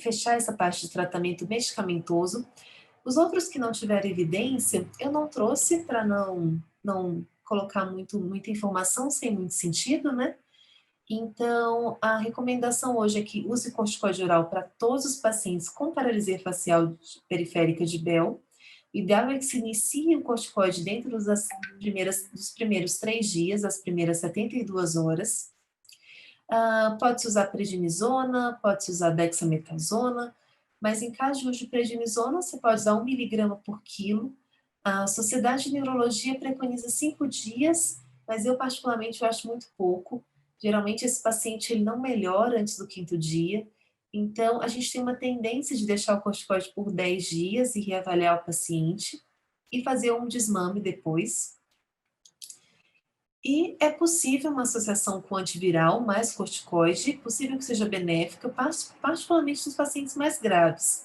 fechar essa parte de tratamento medicamentoso, os outros que não tiveram evidência, eu não trouxe para não colocar muita informação sem muito sentido, né? Então, a recomendação hoje é que use corticoide oral para todos os pacientes com paralisia facial periférica de Bell. O ideal é que se inicie o corticoide dentro dos primeiros 3 dias, as primeiras 72 horas. Pode-se usar prednisona, pode-se usar dexametasona, mas em caso de uso de prednisona, você pode usar 1 miligrama por quilo. A Sociedade de Neurologia preconiza 5 dias, mas eu particularmente eu acho muito pouco. Geralmente esse paciente ele não melhora antes do 5º dia, então a gente tem uma tendência de deixar o corticoide por 10 dias e reavaliar o paciente e fazer um desmame depois. E é possível uma associação com antiviral mais corticoide, possível que seja benéfica, particularmente nos pacientes mais graves,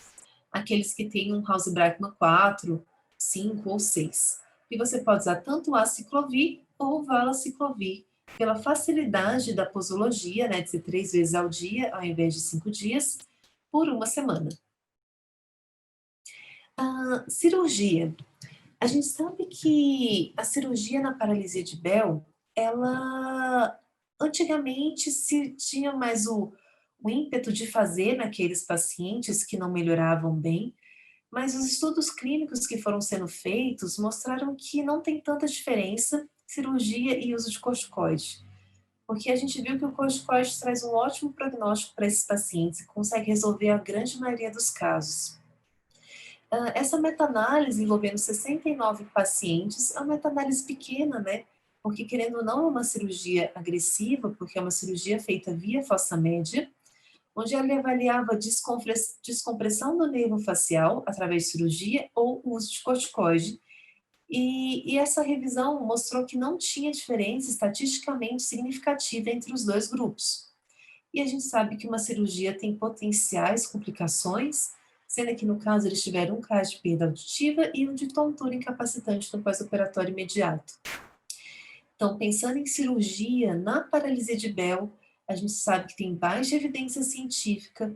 aqueles que têm um House-Brackmann 4, 5 ou 6. E você pode usar tanto o aciclovir ou o valaciclovir, pela facilidade da posologia, né, de ser 3 vezes ao dia, ao invés de 5 dias, por 1 semana. Cirurgia. A gente sabe que a cirurgia na paralisia de Bell, ela antigamente se tinha mais o ímpeto de fazer naqueles pacientes que não melhoravam bem, mas os estudos clínicos que foram sendo feitos mostraram que não tem tanta diferença cirurgia e uso de corticoide, porque a gente viu que o corticoide traz um ótimo prognóstico para esses pacientes e consegue resolver a grande maioria dos casos. Essa meta-análise envolvendo 69 pacientes, é uma meta-análise pequena, né? Porque, querendo ou não, é uma cirurgia agressiva, porque é uma cirurgia feita via fossa média, onde ela avaliava descompressão do nervo facial através de cirurgia ou uso de corticoide. E essa revisão mostrou que não tinha diferença estatisticamente significativa entre os dois grupos. E a gente sabe que uma cirurgia tem potenciais complicações, sendo que no caso eles tiveram um caso de perda auditiva e um de tontura incapacitante no pós-operatório imediato. Então, pensando em cirurgia na paralisia de Bell, a gente sabe que tem baixa evidência científica,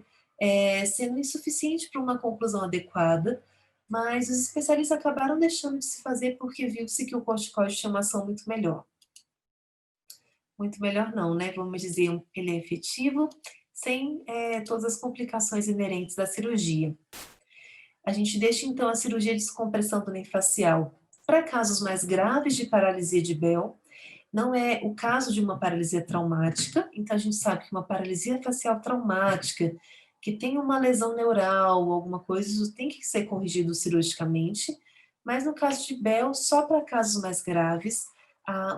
sendo insuficiente para uma conclusão adequada, mas os especialistas acabaram deixando de se fazer porque viu-se que o corticoide tinha uma ação muito melhor. Muito melhor não, né, vamos dizer, ele é efetivo, sem, todas as complicações inerentes da cirurgia. A gente deixa então a cirurgia de descompressão do nervo facial para casos mais graves de paralisia de Bell, não é o caso de uma paralisia traumática, então a gente sabe que uma paralisia facial traumática, que tem uma lesão neural, alguma coisa, isso tem que ser corrigido cirurgicamente, mas no caso de Bell, só para casos mais graves,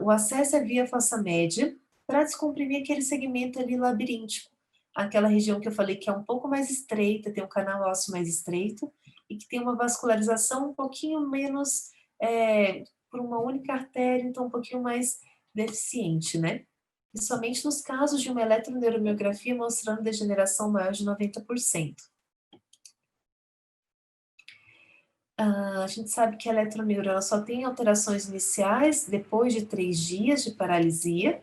o acesso é via fossa média, para descomprimir aquele segmento ali labiríntico, aquela região que eu falei que é um pouco mais estreita, tem um canal ósseo mais estreito, e que tem uma vascularização um pouquinho menos, por uma única artéria, então um pouquinho mais deficiente, né? E somente nos casos de uma eletroneuromiografia mostrando degeneração maior de 90%. A gente sabe que a eletroneuro só tem alterações iniciais depois de 3 dias de paralisia.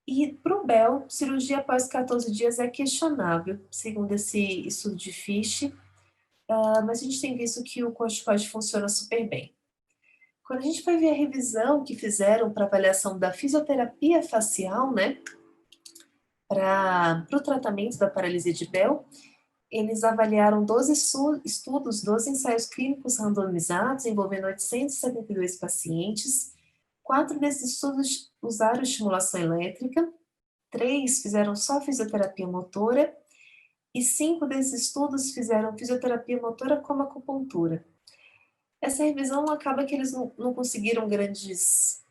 E para o Bell, cirurgia após 14 dias é questionável, segundo esse estudo de Fish, mas a gente tem visto que o corticoide funciona super bem. Quando a gente vai ver a revisão que fizeram para avaliação da fisioterapia facial, né, para o tratamento da paralisia de Bell, eles avaliaram 12 estudos, 12 ensaios clínicos randomizados, envolvendo 872 pacientes. 4 desses estudos usaram estimulação elétrica, 3 fizeram só fisioterapia motora, e 5 desses estudos fizeram fisioterapia motora como acupuntura. Essa revisão acaba que eles não conseguiram grandes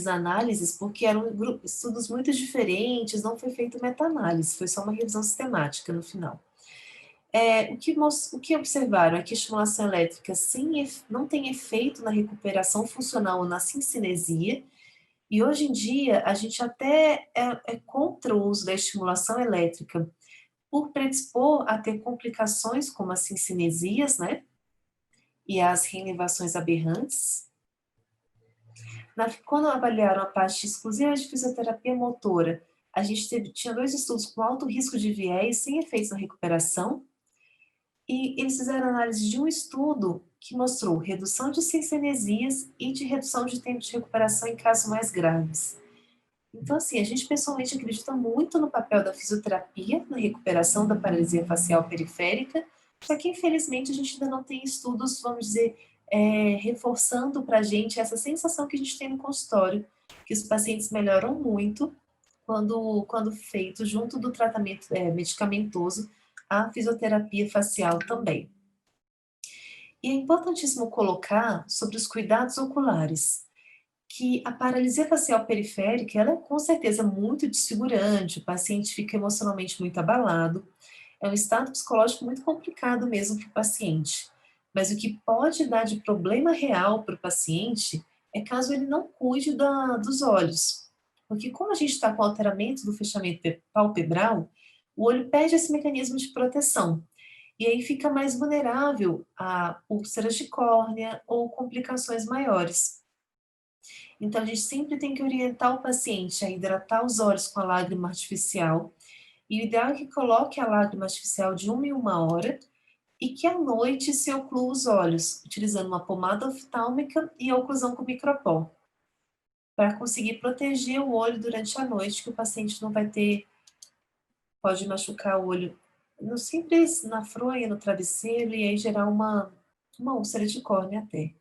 análises, porque eram estudos muito diferentes, não foi feito meta-análise, foi só uma revisão sistemática no final. O que observaram é que a estimulação elétrica não tem efeito na recuperação funcional ou na cincinesia, e hoje em dia a gente até é contra o uso da estimulação elétrica, por predispor a ter complicações como as cincinesias, né, e as reinervações aberrantes. Quando avaliaram a parte exclusiva de fisioterapia motora, a gente tinha 2 estudos com alto risco de viés, sem efeitos na recuperação, e eles fizeram análise de um estudo que mostrou redução de cincinesias e de redução de tempo de recuperação em casos mais graves. Então, assim, a gente pessoalmente acredita muito no papel da fisioterapia na recuperação da paralisia facial periférica, só que infelizmente a gente ainda não tem estudos, vamos dizer, reforçando para a gente essa sensação que a gente tem no consultório, que os pacientes melhoram muito quando feito junto do tratamento medicamentoso, a fisioterapia facial também. E é importantíssimo colocar sobre os cuidados oculares, que a paralisia facial periférica, ela é com certeza muito desfigurante, o paciente fica emocionalmente muito abalado, é um estado psicológico muito complicado mesmo para o paciente. Mas o que pode dar de problema real para o paciente é caso ele não cuide dos olhos. Porque como a gente está com alteramento do fechamento palpebral, o olho perde esse mecanismo de proteção. E aí fica mais vulnerável a úlceras de córnea ou complicações maiores. Então, a gente sempre tem que orientar o paciente a hidratar os olhos com a lágrima artificial, e o ideal é que coloque a lágrima artificial de 1 em 1 hora, e que à noite se oclua os olhos, utilizando uma pomada oftálmica e oclusão com micropó, para conseguir proteger o olho durante a noite, que o paciente não vai ter, pode machucar o olho no simples, na fronha, no travesseiro, e aí gerar uma úlcera de córnea até.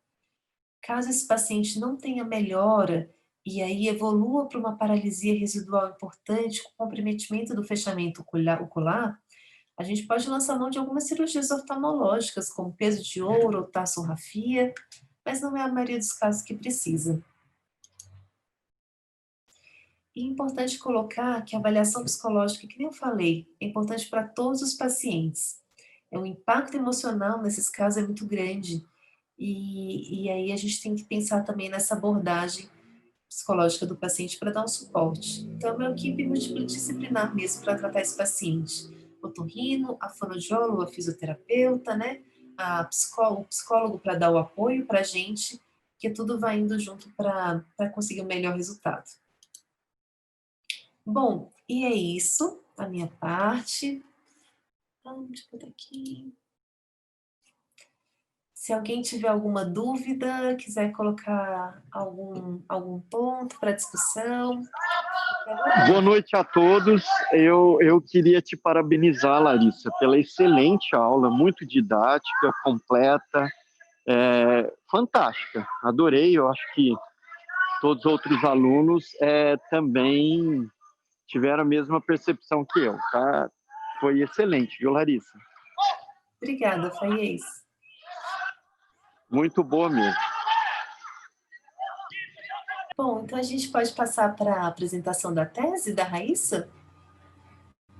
Caso esse paciente não tenha melhora e aí evolua para uma paralisia residual importante, com comprometimento do fechamento ocular, a gente pode lançar mão de algumas cirurgias oftalmológicas, como peso de ouro ou tassografia, mas não é a maioria dos casos que precisa. E é importante colocar que a avaliação psicológica, que nem eu falei, é importante para todos os pacientes. O impacto emocional nesses casos é muito grande, e aí a gente tem que pensar também nessa abordagem psicológica do paciente para dar um suporte. Então, é uma equipe multidisciplinar mesmo para tratar esse paciente. Otorrino, a fonoaudióloga, a fisioterapeuta, né? O psicólogo para dar o apoio para a gente, que tudo vai indo junto para conseguir o melhor resultado. Bom, e é isso, a minha parte. Deixa eu botar aqui. Se alguém tiver alguma dúvida, quiser colocar algum ponto para discussão, fique à Boa vontade. noite a todos. Eu queria te parabenizar, Larissa, pela excelente aula, muito didática, completa, fantástica. Adorei. Eu acho que todos os outros alunos também tiveram a mesma percepção que eu, tá? Foi excelente, viu, Larissa? Obrigada, Faiez. Muito boa mesmo. Bom, então a gente pode passar para a apresentação da tese da Raíssa?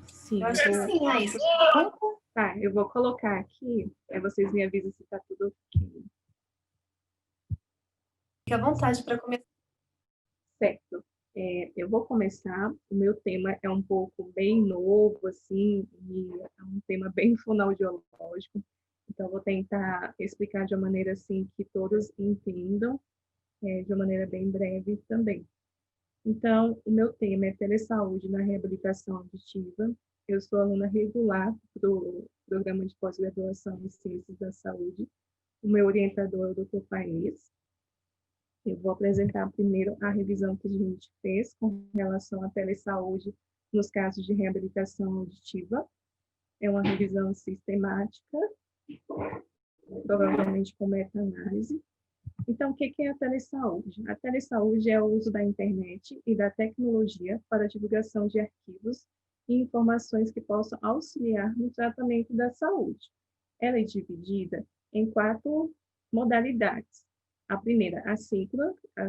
Sim, Eu acho que sim, Raíssa. Tá, eu vou colocar aqui, aí vocês me avisam se está tudo ok. Fique à vontade para começar. Certo. Eu vou começar, o meu tema é um pouco bem novo, assim, e é um tema bem fonoaudiológico, então vou tentar explicar de uma maneira, assim, que todos entendam, de uma maneira bem breve também. Então, o meu tema é telesaúde na reabilitação auditiva. Eu sou aluna regular do programa de pós-graduação em Ciências da Saúde. O meu orientador é o Dr. Paes. Eu vou apresentar primeiro a revisão que a gente fez com relação à telesaúde nos casos de reabilitação auditiva. É uma revisão sistemática, provavelmente com meta-análise. Então, o que é a telesaúde? A telesaúde é o uso da internet e da tecnologia para a divulgação de arquivos e informações que possam auxiliar no tratamento da saúde. Ela é dividida em 4 modalidades. A primeira, a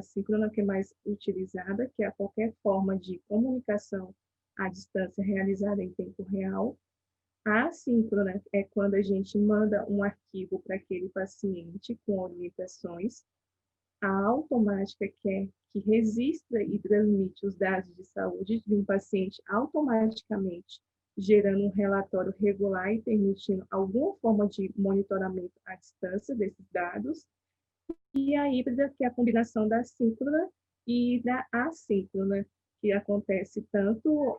síncrona que é mais utilizada, que é qualquer forma de comunicação à distância realizada em tempo real. A assíncrona é quando a gente manda um arquivo para aquele paciente com orientações. A automática, que registra e transmite os dados de saúde de um paciente automaticamente, gerando um relatório regular e permitindo alguma forma de monitoramento à distância desses dados. E a híbrida, que é a combinação da síncrona e da assíncrona, que acontece tanto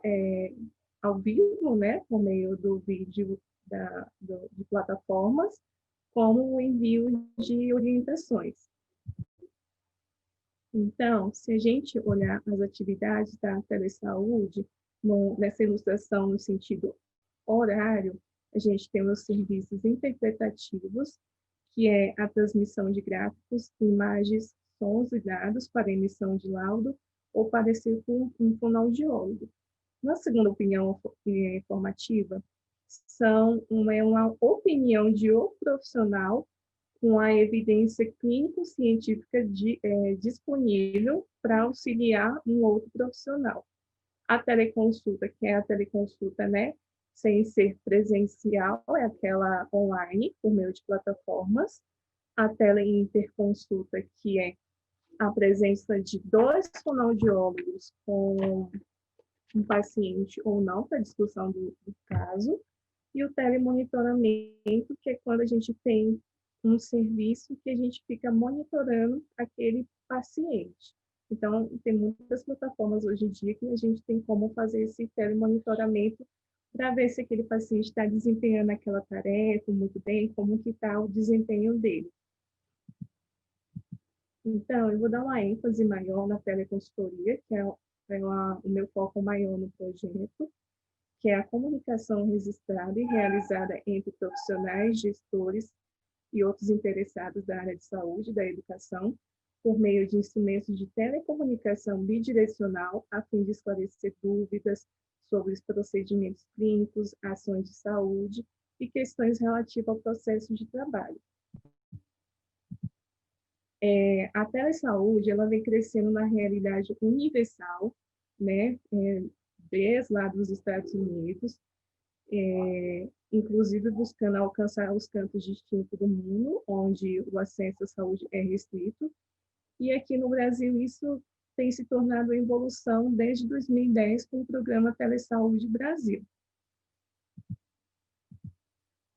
ao vivo, né, por meio do vídeo de plataformas, como o envio de orientações. Então, se a gente olhar as atividades da telesaúde, nessa ilustração no sentido horário, a gente tem os serviços interpretativos, que é a transmissão de gráficos, imagens, sons e dados para emissão de laudo ou parecer com um fonoaudiólogo. Na segunda opinião informativa, é uma opinião de um profissional com a evidência clínico-científica disponível para auxiliar um outro profissional. A teleconsulta, que é a teleconsulta, né, sem ser presencial, é aquela online, por meio de plataformas. A teleinterconsulta, que é a presença de 2 fonoaudiólogos com um paciente ou não, para discussão do caso. E o telemonitoramento, que é quando a gente tem um serviço que a gente fica monitorando aquele paciente. Então, tem muitas plataformas hoje em dia que a gente tem como fazer esse telemonitoramento para ver se aquele paciente está desempenhando aquela tarefa muito bem, como que está o desempenho dele. Então, eu vou dar uma ênfase maior na teleconsultoria, que é o meu foco maior no projeto, que é a comunicação registrada e realizada entre profissionais, gestores e outros interessados da área de saúde e da educação, por meio de instrumentos de telecomunicação bidirecional, a fim de esclarecer dúvidas sobre os procedimentos clínicos, ações de saúde e questões relativas ao processo de trabalho. A telesaúde, ela vem crescendo na realidade universal, né, desde lá dos Estados Unidos, inclusive buscando alcançar os cantos distintos do mundo, onde o acesso à saúde é restrito. E aqui no Brasil, isso tem se tornado uma evolução desde 2010 com o programa Telesaúde Brasil.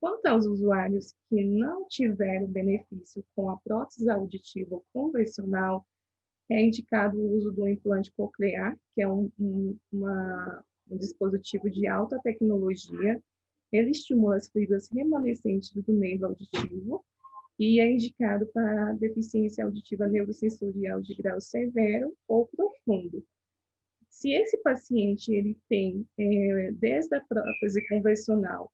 Quanto aos usuários que não tiveram benefício com a prótese auditiva convencional, é indicado o uso do implante coclear, que é um dispositivo de alta tecnologia. Ele estimula as fibras remanescentes do nervo auditivo e é indicado para deficiência auditiva neurosensorial de grau severo ou profundo. Se esse paciente ele tem, desde a prótese convencional,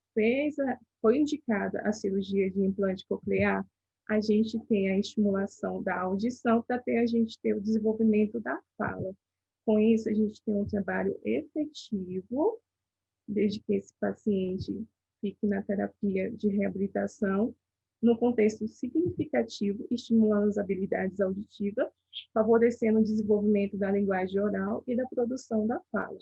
foi indicada a cirurgia de implante coclear, a gente tem a estimulação da audição para a gente ter o desenvolvimento da fala. Com isso, a gente tem um trabalho efetivo, desde que esse paciente fique na terapia de reabilitação, no contexto significativo, estimulando as habilidades auditivas, favorecendo o desenvolvimento da linguagem oral e da produção da fala.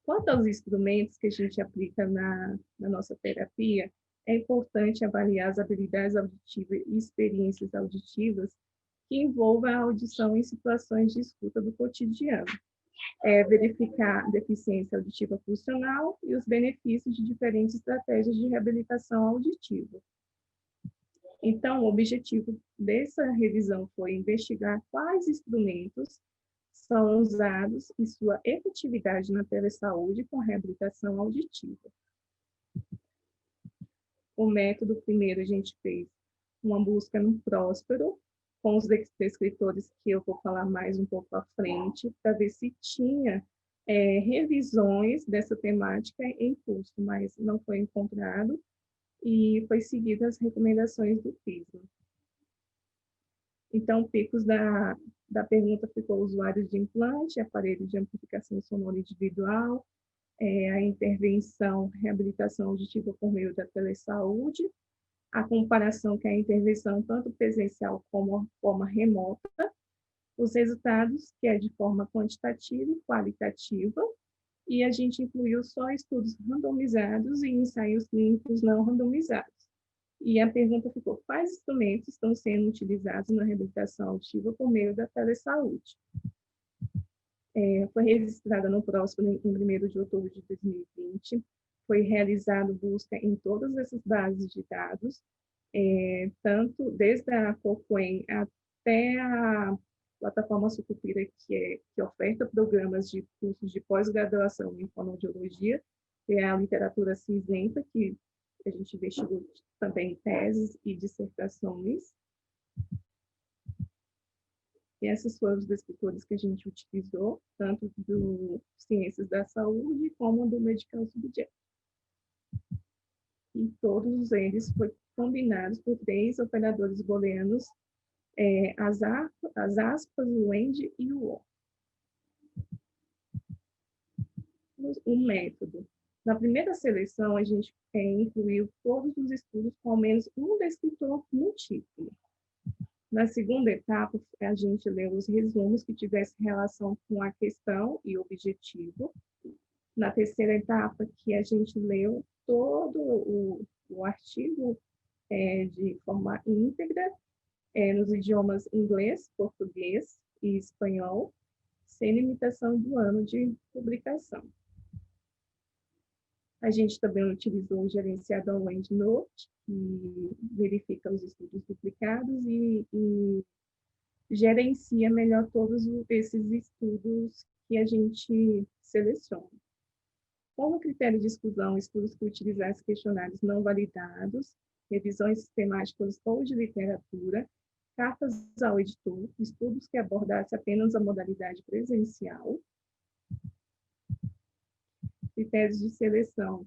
Quanto aos instrumentos que a gente aplica na nossa terapia, é importante avaliar as habilidades auditivas e experiências auditivas que envolvam a audição em situações de escuta do cotidiano. Verificar deficiência auditiva funcional e os benefícios de diferentes estratégias de reabilitação auditiva. Então, o objetivo dessa revisão foi investigar quais instrumentos são usados e sua efetividade na telesaúde com reabilitação auditiva. O método, primeiro, a gente fez uma busca no Próspero, com os descritores que eu vou falar mais um pouco à frente, para ver se tinha revisões dessa temática em curso, mas não foi encontrado, e foi seguida as recomendações do PISA. Então, picos da pergunta ficou usuários de implante, aparelho de amplificação sonora individual, a intervenção, reabilitação auditiva por meio da telesaúde, a comparação que é a intervenção tanto presencial como de forma remota, os resultados, que é de forma quantitativa e qualitativa, e a gente incluiu só estudos randomizados e ensaios clínicos não randomizados. E a pergunta ficou: quais instrumentos estão sendo utilizados na reabilitação auditiva por meio da telesaúde? Foi registrada no Próspero em 1º de outubro de 2020, foi realizado busca em todas essas bases de dados, tanto desde a Cochrane até a plataforma Sucupira, que oferta programas de cursos de pós-graduação em fonoaudiologia, que é a literatura cinzenta, que a gente investigou também teses e dissertações. E esses foram os descritores que a gente utilizou, tanto do Ciências da Saúde como do Medical Subject. E todos eles foram combinados por 3 operadores booleanos, as aspas, o AND e o OR. O método. Na primeira seleção, a gente incluiu todos os estudos com ao menos um descritor múltiplo. Na segunda etapa, a gente leu os resumos que tivessem relação com a questão e objetivo. Na terceira etapa, que a gente leu todo o artigo de forma íntegra, nos idiomas inglês, português e espanhol, sem limitação do ano de publicação. A gente também utilizou o gerenciador EndNote, que verifica os estudos duplicados e gerencia melhor todos esses estudos que a gente seleciona. Como critério de exclusão, estudos que utilizassem questionários não validados, revisões sistemáticas ou de literatura, cartas ao editor, estudos que abordassem apenas a modalidade presencial, critérios de seleção,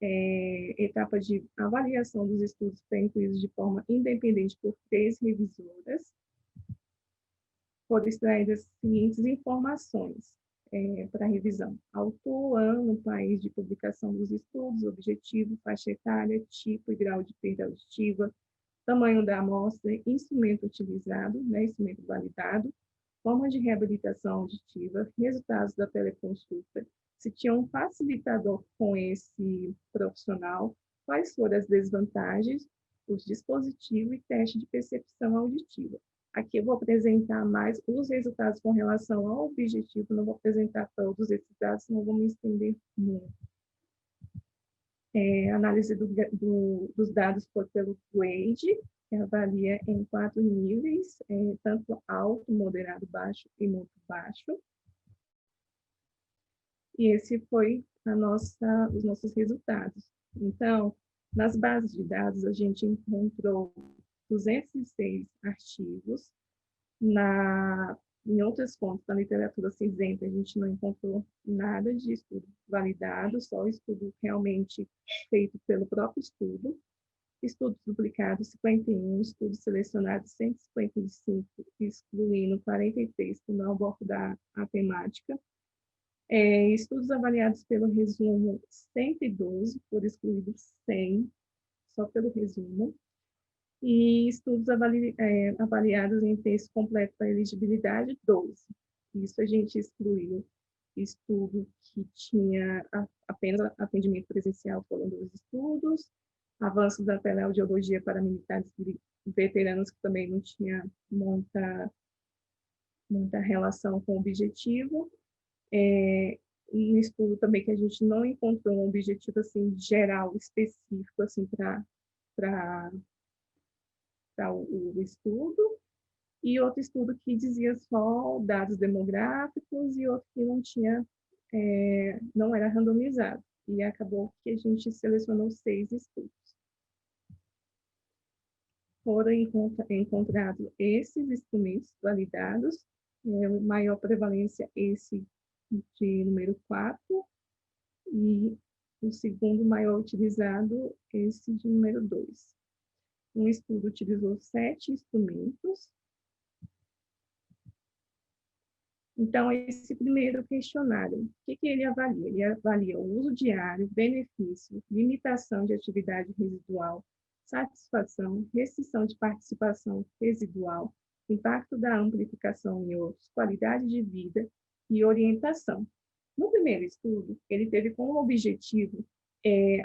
etapa de avaliação dos estudos incluídos de forma independente por 3 revisoras, foram extraídas as seguintes informações para revisão: autor, ano, país de publicação dos estudos, objetivo, faixa etária, tipo e grau de perda auditiva, tamanho da amostra, instrumento utilizado, instrumento validado, forma de reabilitação auditiva, resultados da teleconsulta, se tinha um facilitador com esse profissional, quais foram as desvantagens, os dispositivos e teste de percepção auditiva. Aqui eu vou apresentar mais os resultados com relação ao objetivo, não vou apresentar todos esses dados, senão vou me estender muito. A análise dos dados foi pelo Wade, que avalia em 4 níveis, tanto alto, moderado, baixo e muito baixo. E esse foi os nossos resultados. Então, Nas bases de dados, a gente encontrou 206 artigos. Em outras fontes da literatura cinzenta, a gente não encontrou nada de estudo validado, só estudo realmente feito pelo próprio estudo. Estudos duplicados, 51, estudos selecionados, 155, excluindo 43 por não abordar a temática. Estudos avaliados pelo resumo, 112, por excluído 100, só pelo resumo. E estudos avaliados em texto completo para elegibilidade, 12. Isso a gente excluiu. Estudo que tinha apenas atendimento presencial, foram 2 estudos. Avanço da teleaudiologia para militares e veteranos, que também não tinha muita relação com o objetivo. Um estudo também que a gente não encontrou um objetivo assim, geral, específico, assim, para o estudo, e outro estudo que dizia só dados demográficos e outro que não tinha, não era randomizado. E acabou que a gente selecionou 6 estudos. Foram encontrados esses instrumentos validados, maior prevalência esse de número 4, e o segundo maior utilizado, esse de número 2. Um estudo utilizou 7 instrumentos. Então, esse primeiro questionário, o que ele avalia? Ele avalia o uso diário, benefício, limitação de atividade residual, satisfação, restrição de participação residual, impacto da amplificação em outros, qualidade de vida e orientação. No primeiro estudo, ele teve como objetivo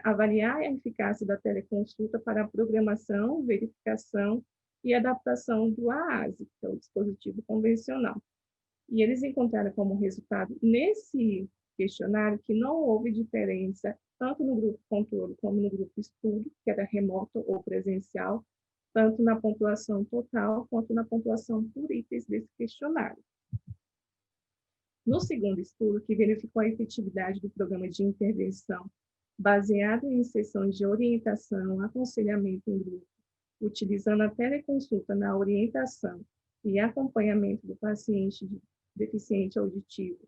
avaliar a eficácia da teleconsulta para a programação, verificação e adaptação do AASE, que é o dispositivo convencional. E eles encontraram como resultado, nesse questionário, que não houve diferença, tanto no grupo controle como no grupo estudo, que era remoto ou presencial, tanto na pontuação total quanto na pontuação por itens desse questionário. No segundo estudo, que verificou a efetividade do programa de intervenção baseado em sessões de orientação, aconselhamento em grupo, utilizando a teleconsulta na orientação e acompanhamento do paciente deficiente auditivo,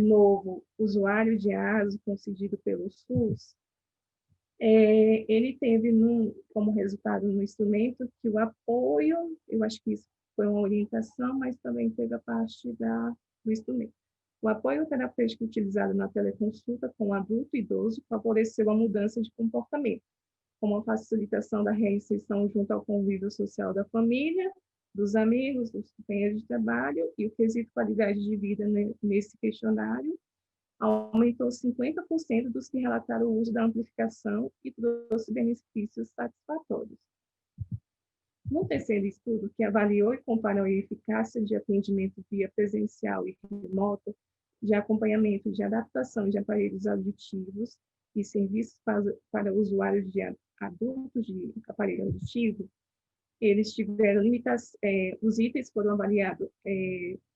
novo usuário de ASO concedido pelo SUS, ele teve como resultado no instrumento que o apoio, eu acho que isso foi uma orientação, mas também teve a parte do instrumento. O apoio terapêutico utilizado na teleconsulta com adulto e idoso favoreceu a mudança de comportamento, como a facilitação da reinserção junto ao convívio social da família, dos amigos, dos companheiros de trabalho, e o quesito qualidade de vida nesse questionário aumentou 50% dos que relataram o uso da amplificação e trouxe benefícios satisfatórios. No terceiro estudo, que avaliou e comparou a eficácia de atendimento via presencial e remoto, de acompanhamento de adaptação de aparelhos auditivos e serviços para usuários de adultos de aparelho auditivo, eles tiveram limitação, os itens foram avaliados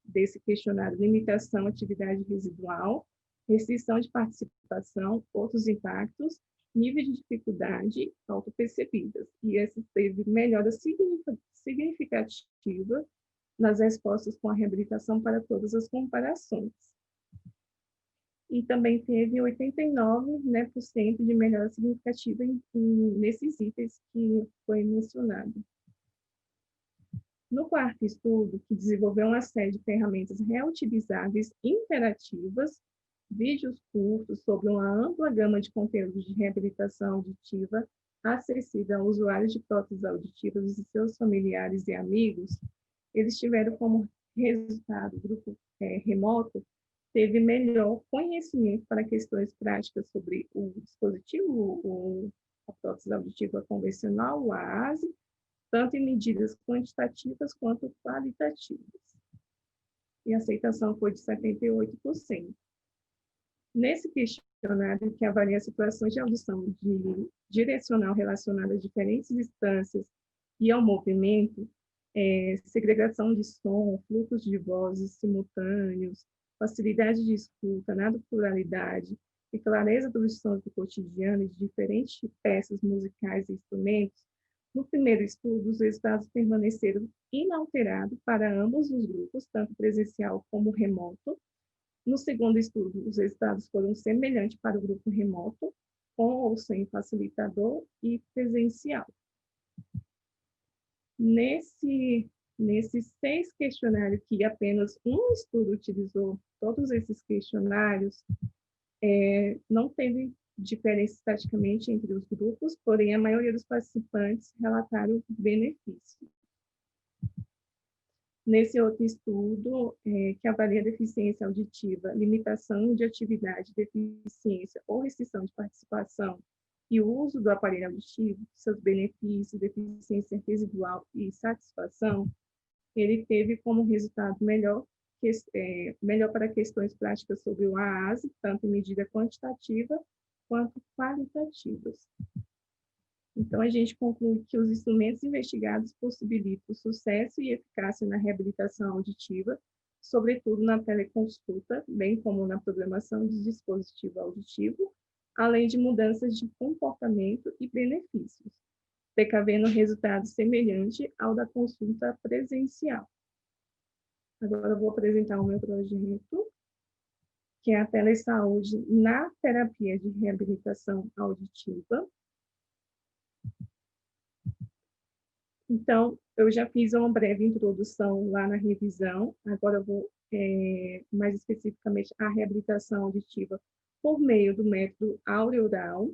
desse questionário: limitação, atividade residual, restrição de participação, outros impactos, nível de dificuldade autopercebidas. E essa teve melhora significativa nas respostas com a reabilitação para todas as comparações. E também teve 89%, né, de melhora significativa nesses itens que foi mencionado. No quarto estudo, que desenvolveu uma série de ferramentas reutilizáveis interativas, vídeos curtos sobre uma ampla gama de conteúdos de reabilitação auditiva acessível a usuários de próteses auditivas e seus familiares e amigos, eles tiveram como resultado, o grupo remoto teve melhor conhecimento para questões práticas sobre o dispositivo, a prótese auditiva convencional, o AASE, tanto em medidas quantitativas quanto qualitativas. E a aceitação foi de 78%. Nesse questionário, que avalia situações de audição direcional relacionada a diferentes instâncias e ao movimento, segregação de som, fluxos de vozes simultâneos, facilidade de escuta, naturalidade, e clareza dos sons do cotidiano e de diferentes peças musicais e instrumentos, no primeiro estudo, os resultados permaneceram inalterados para ambos os grupos, tanto presencial como remoto. No segundo estudo, os resultados foram semelhantes para o grupo remoto, com ou sem facilitador e presencial. Nesses 6 questionários, que apenas um estudo utilizou todos esses questionários, não teve diferença estatisticamente entre os grupos, porém a maioria dos participantes relataram benefício. Nesse outro estudo, que avalia deficiência auditiva, limitação de atividade, deficiência ou restrição de participação e o uso do aparelho auditivo, seus benefícios, deficiência residual e satisfação, ele teve como resultado melhor para questões práticas sobre o AASE, tanto em medida quantitativa quanto qualitativas. Então, a gente conclui que os instrumentos investigados possibilitam sucesso e eficácia na reabilitação auditiva, sobretudo na teleconsulta, bem como na programação de dispositivo auditivo, além de mudanças de comportamento e benefícios, precavendo resultado semelhante ao da consulta presencial. Agora eu vou apresentar o meu projeto, que é a telesaúde na terapia de reabilitação auditiva. Então, eu já fiz uma breve introdução lá na revisão, agora eu vou, mais especificamente, a reabilitação auditiva por meio do método audiorral,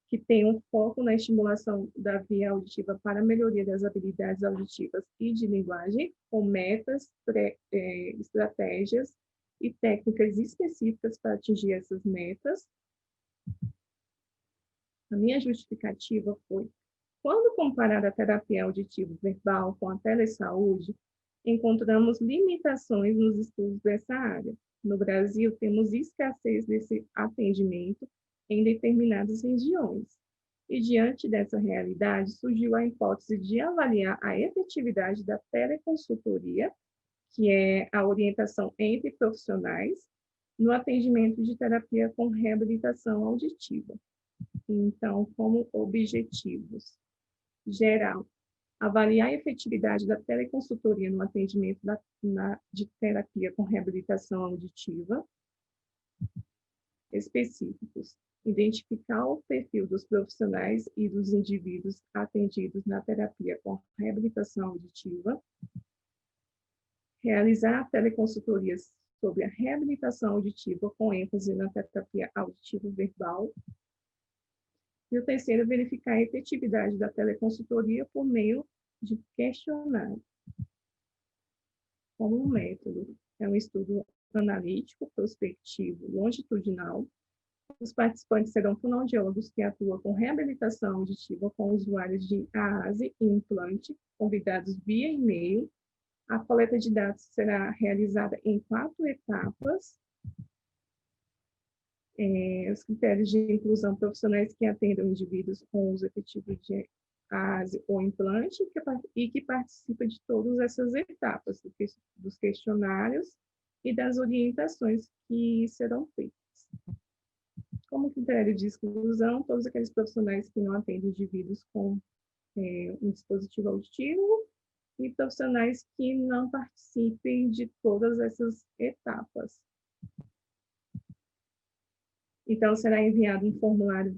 que tem um foco na estimulação da via auditiva para a melhoria das habilidades auditivas e de linguagem, com metas, estratégias e técnicas específicas para atingir essas metas. A minha justificativa foi: quando comparada a terapia auditivo-verbal com a telesaúde, encontramos limitações nos estudos dessa área. No Brasil, temos escassez desse atendimento em determinadas regiões. E, diante dessa realidade, surgiu a hipótese de avaliar a efetividade da teleconsultoria, que é a orientação entre profissionais, no atendimento de terapia com reabilitação auditiva. Então, como objetivos: geral, avaliar a efetividade da teleconsultoria no atendimento de terapia com reabilitação auditiva. Específicos: identificar o perfil dos profissionais e dos indivíduos atendidos na terapia com reabilitação auditiva. Realizar teleconsultorias sobre a reabilitação auditiva com ênfase na terapia auditivo-verbal. E o terceiro, verificar a efetividade da teleconsultoria por meio de questionário. Como um método, é um estudo analítico, prospectivo, longitudinal. Os participantes serão fonoaudiólogos que atuam com reabilitação auditiva com usuários de AASE e implante, convidados via e-mail. A coleta de dados será realizada em 4 etapas. Os critérios de inclusão: profissionais que atendam indivíduos com uso efetivo de AASE ou implante e que participam de todas essas etapas, dos questionários e das orientações que serão feitas. Como critério de exclusão, todos aqueles profissionais que não atendem indivíduos com um dispositivo auditivo e profissionais que não participem de todas essas etapas. Então, será enviado um formulário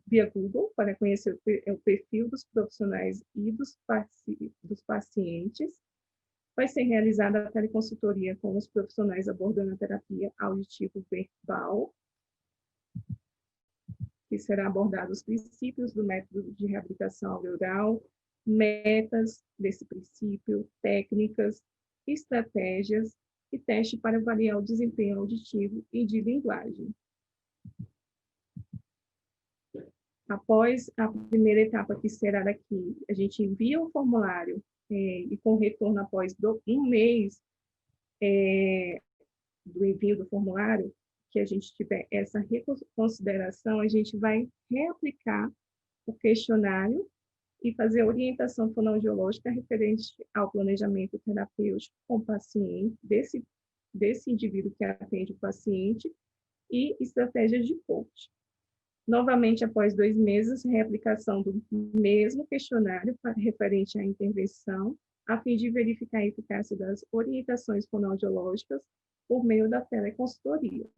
via Google para conhecer o perfil dos profissionais e dos pacientes. Vai ser realizada a teleconsultoria com os profissionais abordando a terapia auditivo-verbal, que será abordado os princípios do método de reabilitação audiovisual, metas desse princípio, técnicas, estratégias e teste para avaliar o desempenho auditivo e de linguagem. Após a primeira etapa, que será daqui, a gente envia o formulário e com retorno após um mês do envio do formulário, que a gente tiver essa reconsideração, a gente vai reaplicar o questionário e fazer a orientação fonoaudiológica referente ao planejamento terapêutico com o paciente, desse indivíduo que atende o paciente, e estratégias de coaching. Novamente, após 2 meses, reaplicação do mesmo questionário referente à intervenção, a fim de verificar a eficácia das orientações fonoaudiológicas por meio da teleconsultoria.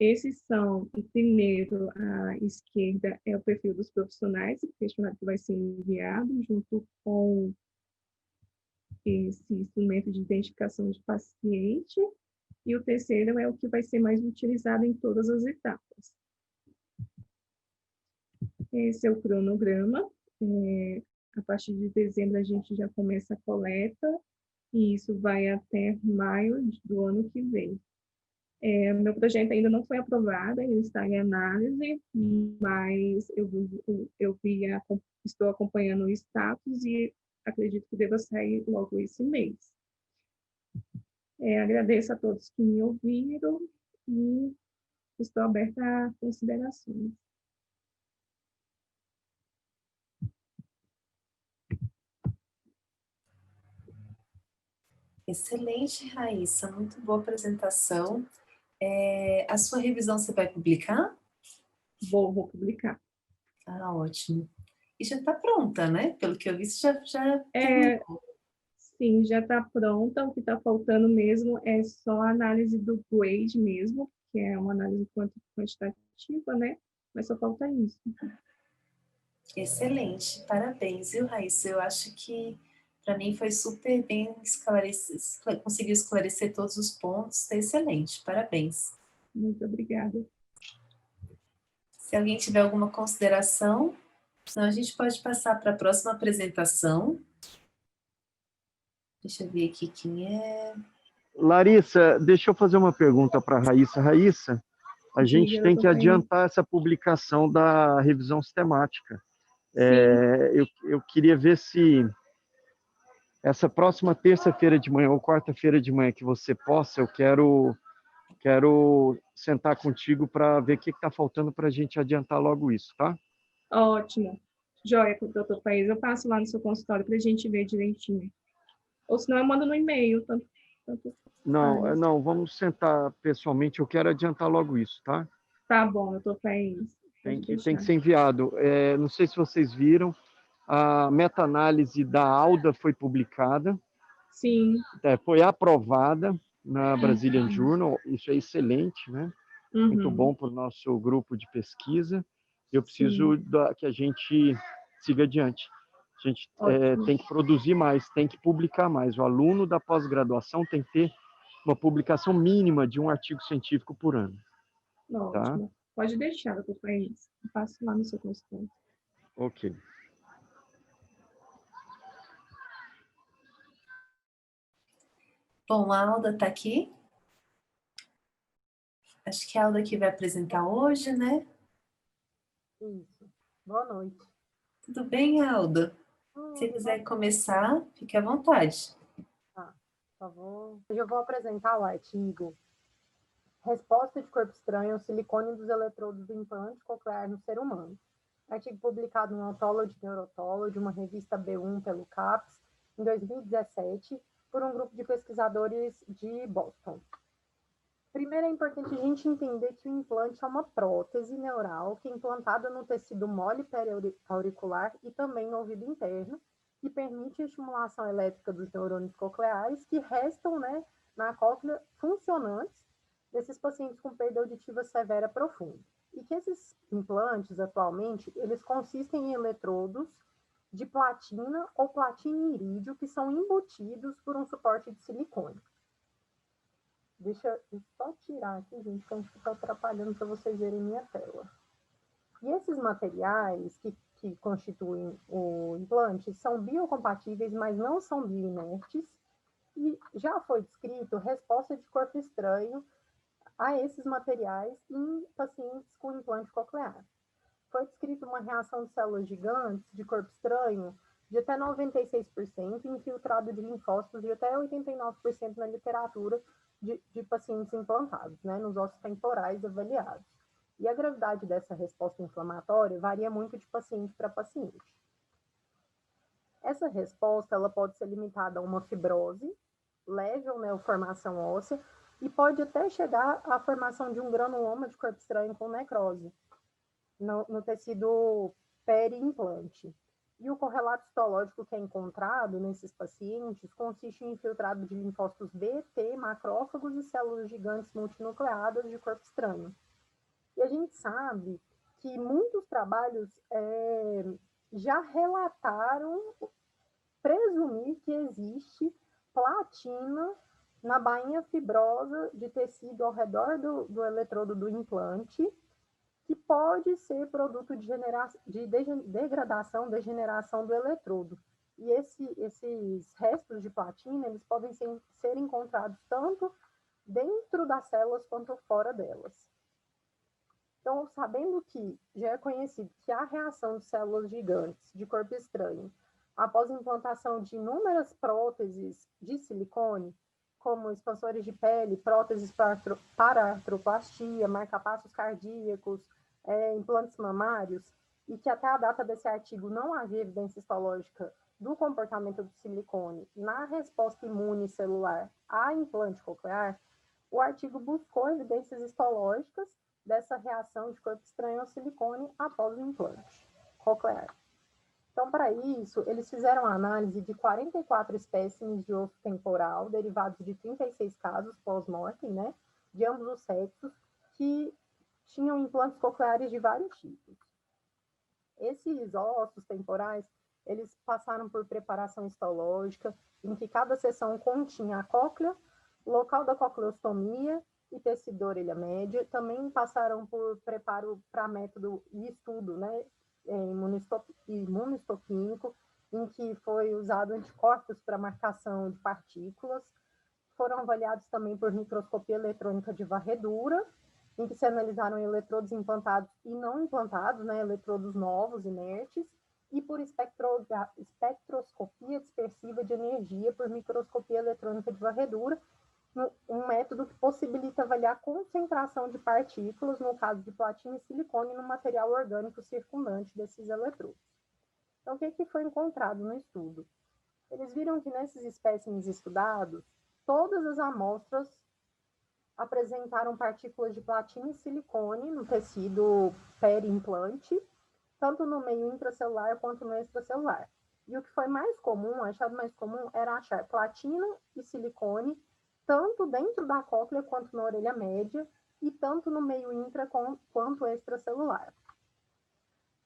Esses são, primeiro, à esquerda é o perfil dos profissionais, o questionário que vai ser enviado junto com esse instrumento de identificação de paciente, e o terceiro é o que vai ser mais utilizado em todas as etapas. Esse é o cronograma. A partir de dezembro a gente já começa a coleta, e isso vai até maio do ano que vem. Meu projeto ainda não foi aprovado, ainda está em análise, mas estou acompanhando o status e acredito que deva sair logo esse mês. Agradeço a todos que me ouviram e estou aberta a considerações. Excelente, Raíssa, muito boa apresentação. A sua revisão você vai publicar? Vou publicar. Ah, ótimo. E já está pronta, né? Pelo que eu vi, você já terminou. Sim, já está pronta. O que está faltando mesmo é só a análise do grade mesmo, que é uma análise quantitativa, né? Mas só falta isso. Excelente, parabéns, viu, Raíssa? Eu acho que para mim foi super bem esclarecido, conseguiu esclarecer todos os pontos, está excelente, parabéns. Muito obrigada. Se alguém tiver alguma consideração, senão a gente pode passar para a próxima apresentação. Deixa eu ver aqui quem é. Larissa, deixa eu fazer uma pergunta para a Raíssa. Raíssa, a gente tem que adiantar essa publicação da revisão sistemática. Eu queria ver se essa próxima terça-feira de manhã ou quarta-feira de manhã que você possa, eu quero sentar contigo para ver o que está faltando para a gente adiantar logo isso, tá? Ótimo. Joia, doutor País. Eu passo lá no seu consultório para a gente ver direitinho. Ou senão eu mando no e-mail. Não, vamos sentar pessoalmente, eu quero adiantar logo isso, tá? Tá bom, doutor País. Tem que ser enviado. Não sei se vocês viram, a meta-análise da ALDA foi publicada. Sim. Foi aprovada na Brazilian Journal, isso é excelente, né? Muito bom para o nosso grupo de pesquisa. Eu preciso que a gente siga adiante. A gente tem que produzir mais, tem que publicar mais. O aluno da pós-graduação tem que ter uma publicação mínima de um artigo científico por ano. Ótimo. Tá? Pode deixar, doutor País. Eu passo lá no seu consultório. Ok. Bom, a Alda está aqui. Acho que é a Alda que vai apresentar hoje, né? Isso. Boa noite. Tudo bem, Alda? Se quiser começar, fique à vontade. Tá, por favor. Hoje eu vou apresentar o artigo Resposta de corpo estranho ao silicone dos eletrodos do implante coclear no ser humano. Artigo publicado no Ontology Neurotology, uma revista B1 pelo CAPS, em 2017, por um grupo de pesquisadores de Boston. Primeiro, é importante a gente entender que o implante é uma prótese neural que é implantada no tecido mole periauricular e também no ouvido interno, que permite a estimulação elétrica dos neurônios cocleares que restam, né, na cóclea funcionantes desses pacientes com perda auditiva severa profunda. E que esses implantes, atualmente, eles consistem em eletrodos de platina ou platina e irídio que são embutidos por um suporte de silicone. Deixa eu só tirar aqui, gente, que a gente fica atrapalhando para vocês verem minha tela. E esses materiais que constituem o implante são biocompatíveis, mas não são bioinertes. E já foi descrito resposta de corpo estranho a esses materiais em pacientes com implante coclear. Foi descrito uma reação de células gigantes de corpo estranho de até 96%, infiltrado de linfócitos de até 89% na literatura de pacientes implantados, né, nos ossos temporais avaliados. E a gravidade dessa resposta inflamatória varia muito de paciente para paciente. Essa resposta ela pode ser limitada a uma fibrose leve ou neoformação óssea, e pode até chegar à formação de um granuloma de corpo estranho com necrose no tecido peri-implante. E o correlato histológico que é encontrado nesses pacientes consiste em infiltrado de linfócitos B, T, macrófagos e células gigantes multinucleadas de corpo estranho. E a gente sabe que muitos trabalhos já relataram presumir que existe platina na bainha fibrosa de tecido ao redor do eletrodo do implante, que pode ser produto de degradação, degeneração do eletrodo. E esses restos de platina, eles podem ser encontrados tanto dentro das células quanto fora delas. Então, sabendo que já é conhecido que a reação de células gigantes de corpo estranho após implantação de inúmeras próteses de silicone, como expansores de pele, próteses para artroplastia, marca-passos cardíacos, implantes mamários, e que até a data desse artigo não havia evidência histológica do comportamento do silicone na resposta imune celular a implante coclear, o artigo buscou evidências histológicas dessa reação de corpo estranho ao silicone após o implante coclear. Então, para isso, eles fizeram a análise de 44 espécimes de osso temporal, derivados de 36 casos pós-mortem, né, de ambos os sexos, que tinham implantes cocleares de vários tipos. Esses ossos temporais, eles passaram por preparação histológica, em que cada seção continha a cóclea, local da cocleostomia e tecido da orelha média. Também passaram por preparo para método e estudo, né, imunohistoquímico, em que foi usado anticorpos para marcação de partículas. Foram avaliados também por microscopia eletrônica de varredura, em que se analisaram eletrodos implantados e não implantados, né, eletrodos novos, inertes, e por espectroscopia dispersiva de energia por microscopia eletrônica de varredura, um método que possibilita avaliar a concentração de partículas, no caso de platina e silicone, no material orgânico circundante desses eletrodos. Então, o que foi encontrado no estudo? Eles viram que nesses espécimes estudados, todas as amostras apresentaram partículas de platina e silicone no tecido peri-implante, tanto no meio intracelular quanto no extracelular. E o que foi mais comum, achado mais comum, era achar platina e silicone tanto dentro da cóclea quanto na orelha média, e tanto no meio intra quanto extracelular.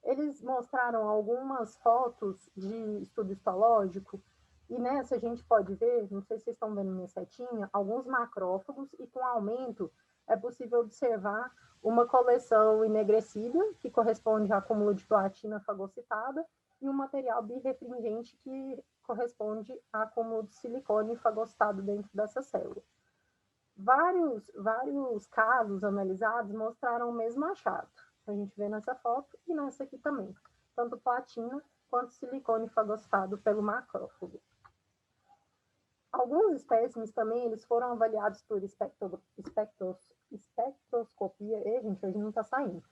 Eles mostraram algumas fotos de estudo histológico, e nessa a gente pode ver, não sei se vocês estão vendo minha setinha, alguns macrófagos, e com aumento é possível observar uma coleção enegrecida, que corresponde ao acúmulo de platina fagocitada, e um material birefringente, que corresponde ao acúmulo de silicone fagocitado dentro dessa célula. Vários casos analisados mostraram o mesmo achado. A gente vê nessa foto e nessa aqui também. Tanto platina quanto silicone fagocitado pelo macrófago. Alguns espécimes também eles foram avaliados por espectroscopia. Gente, hoje não está saindo.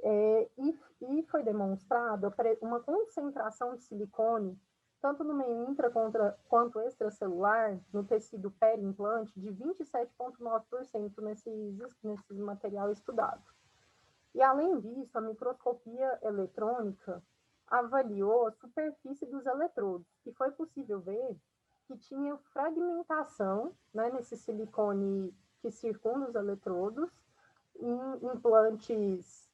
E foi demonstrado uma concentração de silicone, tanto no meio intra quanto extracelular, no tecido peri-implante, de 27,9% nesse material estudado. E, além disso, a microscopia eletrônica avaliou a superfície dos eletrodos, e foi possível ver que tinha fragmentação, né, nesse silicone que circunda os eletrodos, em implantes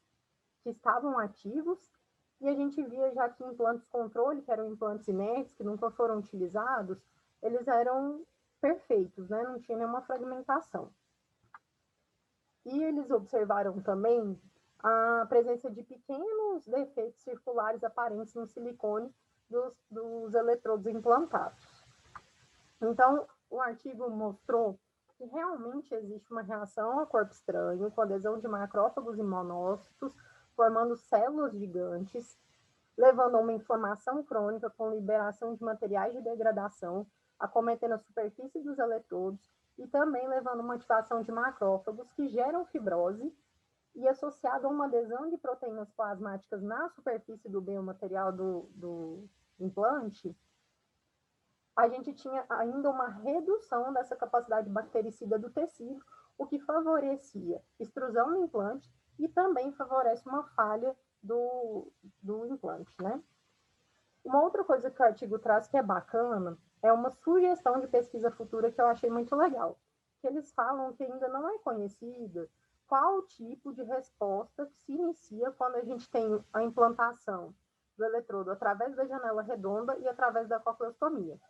que estavam ativos, e a gente via já que implantes controle, que eram implantes inertes, que nunca foram utilizados, eles eram perfeitos, né? Não tinha nenhuma fragmentação. E eles observaram também a presença de pequenos defeitos circulares aparentes no silicone dos eletrodos implantados. Então, o artigo mostrou que realmente existe uma reação ao corpo estranho, com adesão de macrófagos e monócitos, formando células gigantes, levando a uma inflamação crônica com liberação de materiais de degradação, acometendo a superfície dos eletrodos, e também levando a uma ativação de macrófagos que geram fibrose, e associado a uma adesão de proteínas plasmáticas na superfície do biomaterial do implante, a gente tinha ainda uma redução dessa capacidade bactericida do tecido, o que favorecia extrusão no implante e também favorece uma falha do implante, né? Uma outra coisa que o artigo traz que é bacana é uma sugestão de pesquisa futura que eu achei muito legal, que eles falam que ainda não é conhecida qual tipo de resposta que se inicia quando a gente tem a implantação do eletrodo através da janela redonda e através da cocleostomia.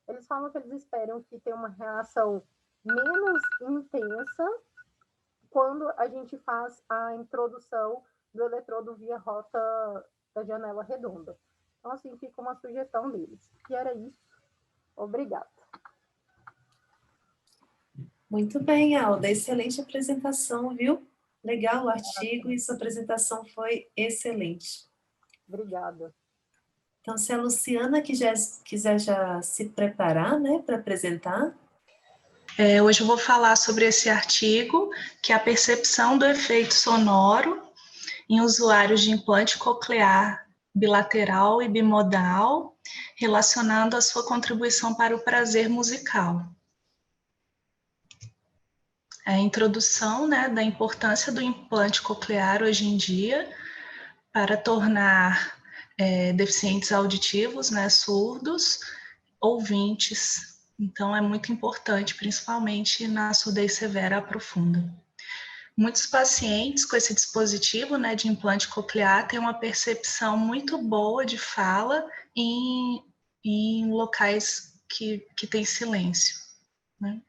Eles falam que eles esperam que tenha uma reação menos intensa quando a gente faz a introdução do eletrodo via rota da janela redonda. Então, assim, fica uma sugestão deles. E era isso. Obrigada. Muito bem, Alda. Excelente apresentação, viu? Legal o artigo e sua apresentação foi excelente. Obrigada. Então, se a Luciana quiser já se preparar, né, para apresentar. Hoje eu vou falar sobre esse artigo, que é a percepção do efeito sonoro em usuários de implante coclear bilateral e bimodal, relacionando a sua contribuição para o prazer musical. A introdução, né, da importância do implante coclear hoje em dia para tornar deficientes auditivos, né, surdos, ouvintes. Então, é muito importante, principalmente na surdez severa profunda. Muitos pacientes com esse dispositivo, né, de implante coclear têm uma percepção muito boa de fala em locais que tem silêncio, né?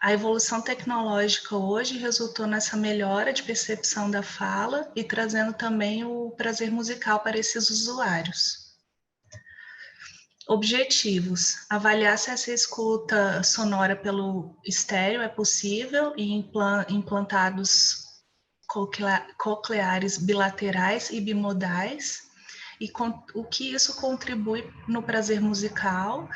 A evolução tecnológica hoje resultou nessa melhora de percepção da fala e trazendo também o prazer musical para esses usuários. Objetivos: avaliar se essa escuta sonora pelo estéreo é possível em implantados cocleares bilaterais e bimodais, e o que isso contribui no prazer musical.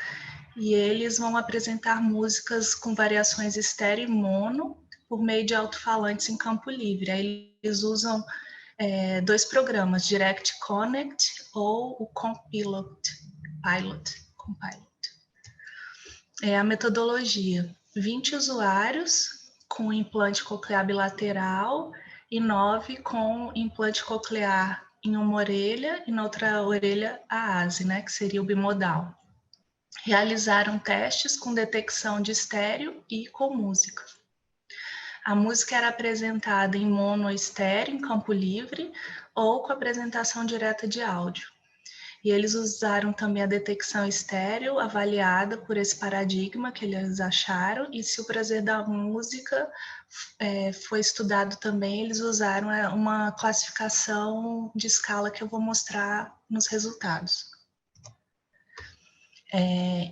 E eles vão apresentar músicas com variações estéreo e mono por meio de alto-falantes em campo livre. Aí eles usam 2 programas, Direct Connect ou o Compilot. A metodologia: 20 usuários com implante coclear bilateral e 9 com implante coclear em uma orelha e na outra orelha a ASE, né, que seria o bimodal. Realizaram testes com detecção de estéreo e com música. A música era apresentada em mono estéreo, em campo livre, ou com apresentação direta de áudio. E eles usaram também a detecção estéreo, avaliada por esse paradigma que eles acharam, e se o prazer da música foi estudado também, eles usaram uma classificação de escala que eu vou mostrar nos resultados.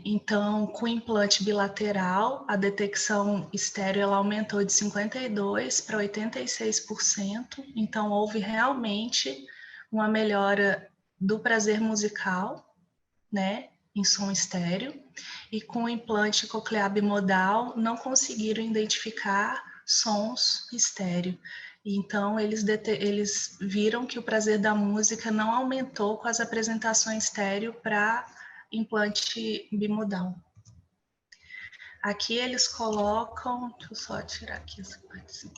Então, com implante bilateral, a detecção estéreo ela aumentou de 52% para 86%, então houve realmente uma melhora do prazer musical, né, em som estéreo, e com o implante coclear bimodal não conseguiram identificar sons estéreo. Então, eles viram que o prazer da música não aumentou com as apresentações estéreo para implante bimodal. Aqui eles colocam, deixa eu só tirar aqui essa parte.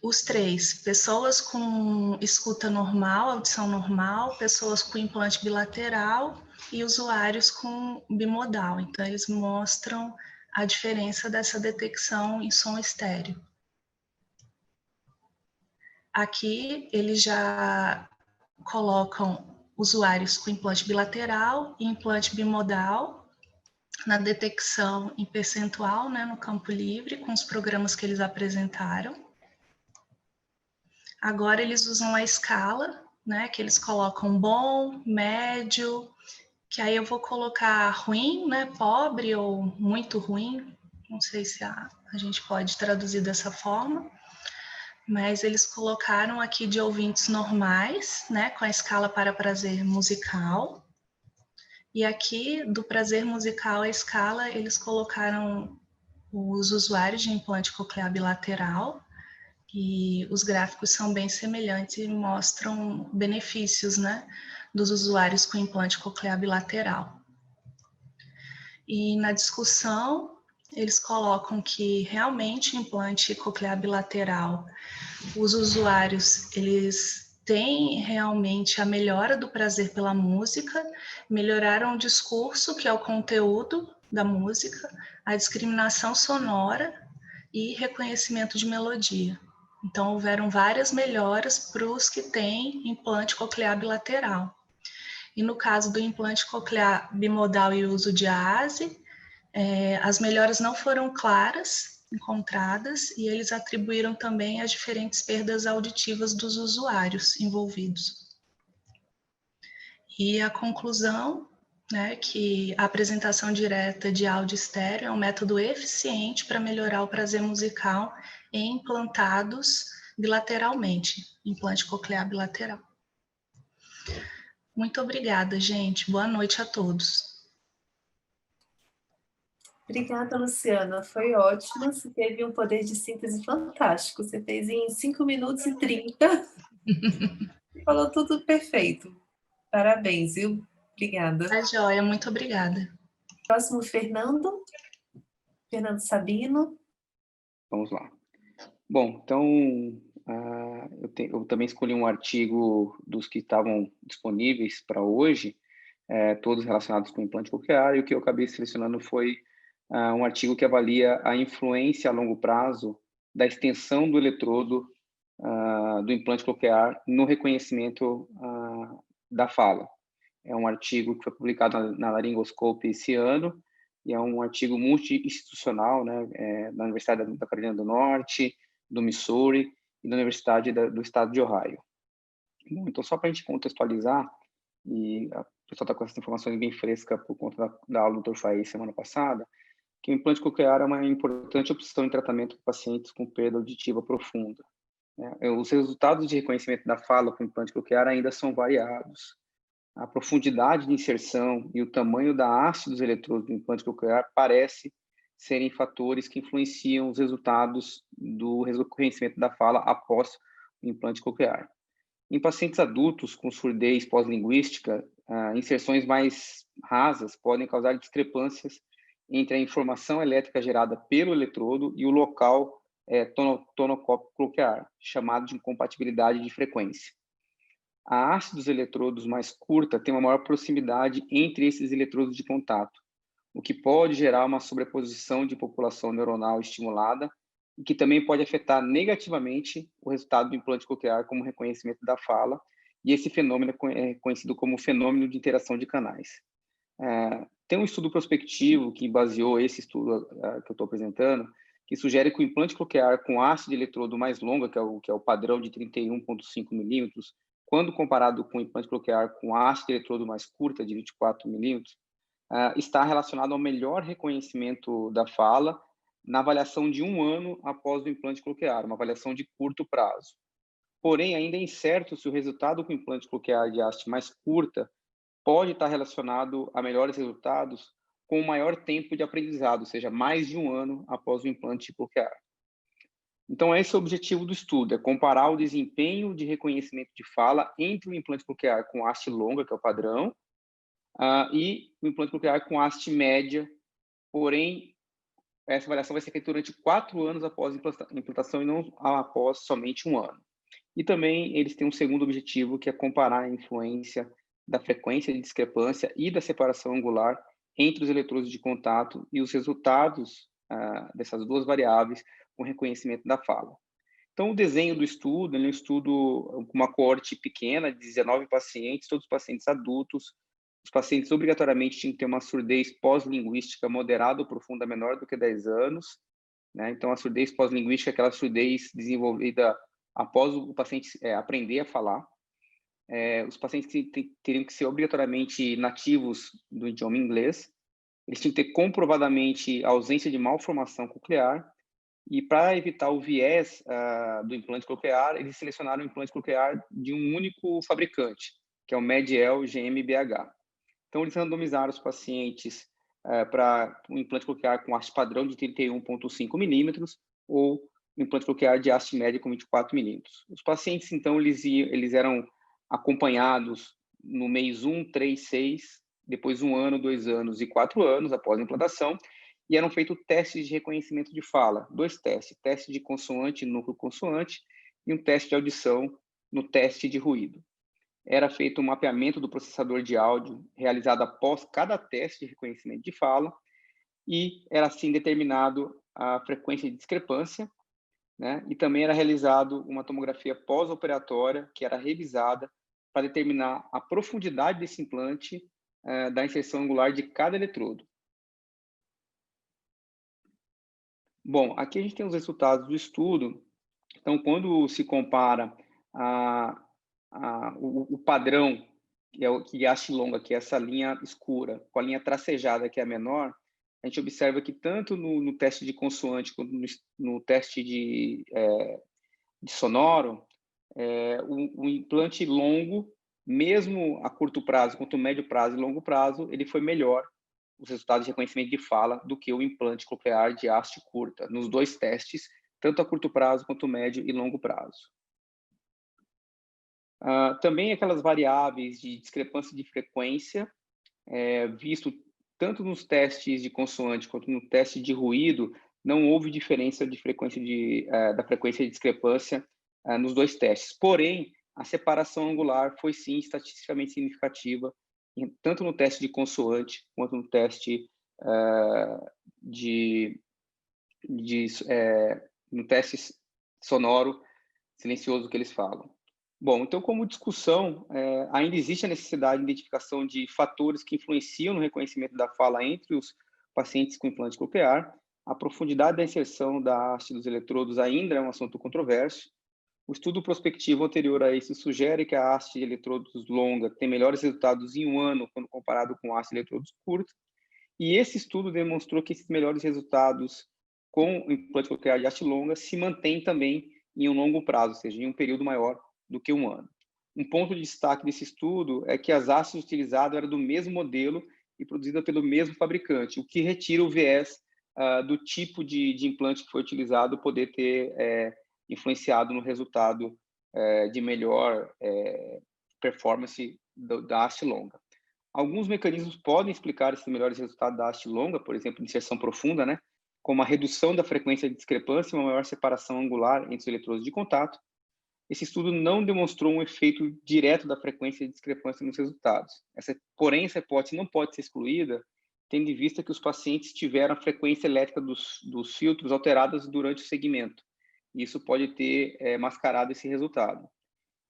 Os 3, pessoas com escuta normal, audição normal, pessoas com implante bilateral e usuários com bimodal. Então, eles mostram a diferença dessa detecção em som estéreo. Aqui eles já colocam usuários com implante bilateral e implante bimodal na detecção em percentual, né, no campo livre, com os programas que eles apresentaram. Agora eles usam a escala, né, que eles colocam bom, médio, que aí eu vou colocar ruim, né, pobre ou muito ruim, não sei se a gente pode traduzir dessa forma. Mas eles colocaram aqui de ouvintes normais, né, com a escala para prazer musical. E aqui, do prazer musical, a escala, eles colocaram os usuários de implante coclear bilateral, e os gráficos são bem semelhantes e mostram benefícios, né, dos usuários com implante coclear bilateral. E na discussão, eles colocam que realmente implante coclear bilateral, os usuários, eles têm realmente a melhora do prazer pela música, melhoraram o discurso, que é o conteúdo da música, a discriminação sonora e reconhecimento de melodia. Então, houveram várias melhoras para os que têm implante coclear bilateral. E no caso do implante coclear bimodal e uso de AASE, as melhoras não foram claras, encontradas, e eles atribuíram também as diferentes perdas auditivas dos usuários envolvidos. E a conclusão, né, que a apresentação direta de áudio estéreo é um método eficiente para melhorar o prazer musical em implantados bilateralmente, implante coclear bilateral. Muito obrigada, gente. Boa noite a todos. Obrigada, Luciana. Foi ótimo. Você teve um poder de síntese fantástico. Você fez em 5 minutos e 30. Falou tudo perfeito. Parabéns, viu? Obrigada. Tá joia, muito obrigada. Próximo, Fernando. Fernando Sabino. Vamos lá. Bom, então, eu também escolhi um artigo dos que estavam disponíveis para hoje, todos relacionados com implante coclear, e o que eu acabei selecionando foi um artigo que avalia a influência a longo prazo da extensão do eletrodo do implante coclear no reconhecimento da fala. É um artigo que foi publicado na Laryngoscope esse ano, e é um artigo multi-institucional, né, da Universidade da Carolina do Norte, do Missouri e da Universidade do Estado de Ohio. Bom, então, só para a gente contextualizar, e a pessoa está com essas informações bem frescas por conta da aula do Dr. Faí semana passada, que o implante coclear é uma importante opção em tratamento de pacientes com perda auditiva profunda. Os resultados de reconhecimento da fala com implante coclear ainda são variados. A profundidade de inserção e o tamanho da haste dos eletrodos do implante coclear parece serem fatores que influenciam os resultados do reconhecimento da fala após o implante coclear. Em pacientes adultos com surdez pós-linguística, inserções mais rasas podem causar discrepâncias entre a informação elétrica gerada pelo eletrodo e o local tonocópico coclear, chamado de incompatibilidade de frequência. A haste dos eletrodos mais curta tem uma maior proximidade entre esses eletrodos de contato, o que pode gerar uma sobreposição de população neuronal estimulada e que também pode afetar negativamente o resultado do implante coclear como reconhecimento da fala, e esse fenômeno é conhecido como fenômeno de interação de canais. Tem um estudo prospectivo que baseou esse estudo que eu estou apresentando, que sugere que o implante coclear com haste de eletrodo mais longa, que é o padrão de 31,5 milímetros, quando comparado com o implante coclear com haste de eletrodo mais curta, de 24 milímetros, está relacionado ao melhor reconhecimento da fala na avaliação de 1 ano após o implante coclear, uma avaliação de curto prazo. Porém, ainda é incerto se o resultado com o implante coclear de haste mais curta pode estar relacionado a melhores resultados com um maior tempo de aprendizado, ou seja, mais de 1 ano após o implante coclear. Então, esse é o objetivo do estudo, é comparar o desempenho de reconhecimento de fala entre o implante coclear com haste longa, que é o padrão, e o implante coclear com haste média, porém, essa avaliação vai ser feita durante 4 anos após a implantação e não após somente 1 ano. E também eles têm um segundo objetivo, que é comparar a influência da frequência de discrepância e da separação angular entre os eletrodos de contato e os resultados dessas duas variáveis com reconhecimento da fala. Então, o desenho do estudo, é um estudo com uma coorte pequena, de 19 pacientes, todos pacientes adultos. Os pacientes obrigatoriamente tinham que ter uma surdez pós-linguística moderada ou profunda menor do que 10 anos. Né? Então, a surdez pós-linguística é aquela surdez desenvolvida após o paciente aprender a falar. Os pacientes teriam que ser obrigatoriamente nativos do idioma inglês. Eles tinham que ter comprovadamente ausência de malformação coclear. E para evitar o viés do implante coclear, eles selecionaram o implante coclear de um único fabricante, que é o Mediel GmbH. Então, eles randomizaram os pacientes para um implante coclear com haste padrão de 31,5 milímetros ou um implante coclear de haste média com 24 milímetros. Os pacientes, então, eles eram acompanhados no mês 1, 3, 6, depois 1 ano, 2 anos e 4 anos após a implantação, e eram feitos testes de reconhecimento de fala, 2 testes, teste de consoante, núcleo consoante, e um teste de audição no teste de ruído. Era feito um mapeamento do processador de áudio, realizado após cada teste de reconhecimento de fala, e era assim determinado a frequência de discrepância, né? E também era realizado uma tomografia pós-operatória, que era revisada para determinar a profundidade desse implante da inserção angular de cada eletrodo. Bom, aqui a gente tem os resultados do estudo. Então, quando se compara o padrão, que é a haste longa, que é essa linha escura, com a linha tracejada, que é a menor, a gente observa que tanto no teste de consoante quanto no teste de sonoro, o implante longo, mesmo a curto prazo, quanto médio prazo e longo prazo, ele foi melhor, os resultados de reconhecimento de fala, do que o implante coclear de haste curta, nos 2 testes, tanto a curto prazo quanto médio e longo prazo. Também aquelas variáveis de discrepância de frequência, visto tanto nos testes de consoante quanto no teste de ruído, não houve diferença de frequência da frequência de discrepância nos 2 testes. Porém, a separação angular foi sim estatisticamente significativa, tanto no teste de consoante quanto no teste no teste sonoro silencioso que eles falam. Bom, então, como discussão, ainda existe a necessidade de identificação de fatores que influenciam no reconhecimento da fala entre os pacientes com implante coclear. A profundidade da inserção da haste dos eletrodos ainda é um assunto controverso. O estudo prospectivo anterior a esse sugere que a haste de eletrodos longa tem melhores resultados em 1 ano quando comparado com a haste de eletrodos curta. E esse estudo demonstrou que esses melhores resultados com o implante coclear de haste longa se mantêm também em um longo prazo, ou seja, em um período maior do que 1 ano. Um ponto de destaque desse estudo é que as hastes utilizadas eram do mesmo modelo e produzidas pelo mesmo fabricante, o que retira o viés do tipo de implante que foi utilizado poder ter influenciado no resultado de melhor performance da haste longa. Alguns mecanismos podem explicar esses melhores resultados da haste longa, por exemplo, inserção profunda, né? Como a redução da frequência de discrepância e uma maior separação angular entre os eletrodos de contato. Esse estudo não demonstrou um efeito direto da frequência de discrepância nos resultados. Porém, essa hipótese não pode ser excluída, tendo em vista que os pacientes tiveram a frequência elétrica dos filtros alteradas durante o segmento. Isso pode ter mascarado esse resultado.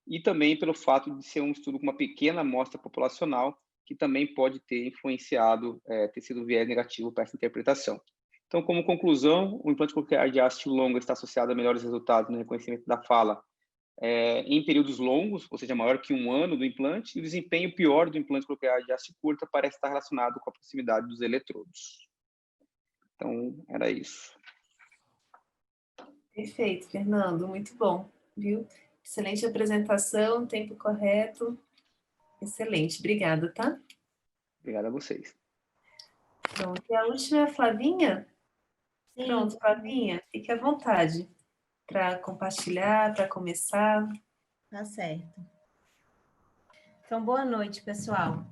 E também pelo fato de ser um estudo com uma pequena amostra populacional, que também pode ter influenciado, ter sido viés negativo para essa interpretação. Então, como conclusão, o implante coclear de haste longa está associado a melhores resultados no reconhecimento da fala em períodos longos, ou seja, maior que 1 ano do implante, e o desempenho pior do implante coclear de haste curta parece estar relacionado com a proximidade dos eletrodos. Então, era isso. Perfeito, Fernando, muito bom, viu? Excelente apresentação, tempo correto. Excelente, obrigada, tá? Obrigado a vocês. Pronto, e a última é a Flavinha? Sim. Pronto, Flavinha, fique à vontade para compartilhar, para começar. Tá certo. Então, boa noite, pessoal.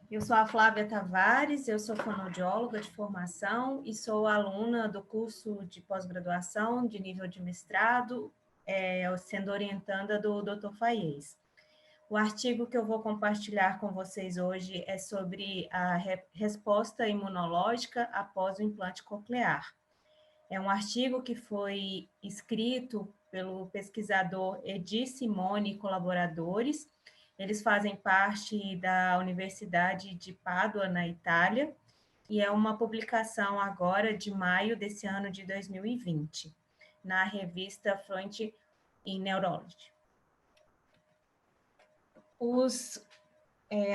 Eu sou a Flávia Tavares, eu sou fonoaudióloga de formação e sou aluna do curso de pós-graduação de nível de mestrado, sendo orientanda do Dr. Faiez. O artigo que eu vou compartilhar com vocês hoje é sobre a resposta imunológica após o implante coclear. É um artigo que foi escrito pelo pesquisador Edi Simone e colaboradores. Eles fazem parte da Universidade de Pádua, na Itália, e é uma publicação agora de maio desse ano de 2020, na revista Fluent in Neurology. Os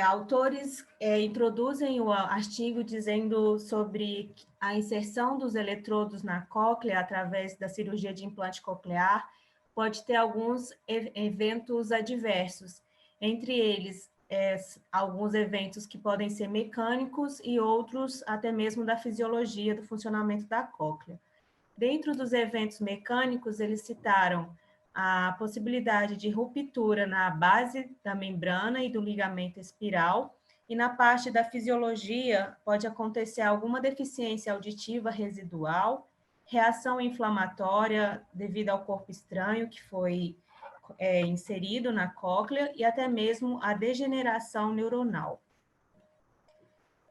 autores introduzem o artigo dizendo sobre a inserção dos eletrodos na cóclea através da cirurgia de implante coclear pode ter alguns eventos adversos, entre eles alguns eventos que podem ser mecânicos e outros até mesmo da fisiologia do funcionamento da cóclea. Dentro dos eventos mecânicos, eles citaram a possibilidade de ruptura na base da membrana e do ligamento espiral, e na parte da fisiologia pode acontecer alguma deficiência auditiva residual, reação inflamatória devido ao corpo estranho que foi inserido na cóclea e até mesmo a degeneração neuronal.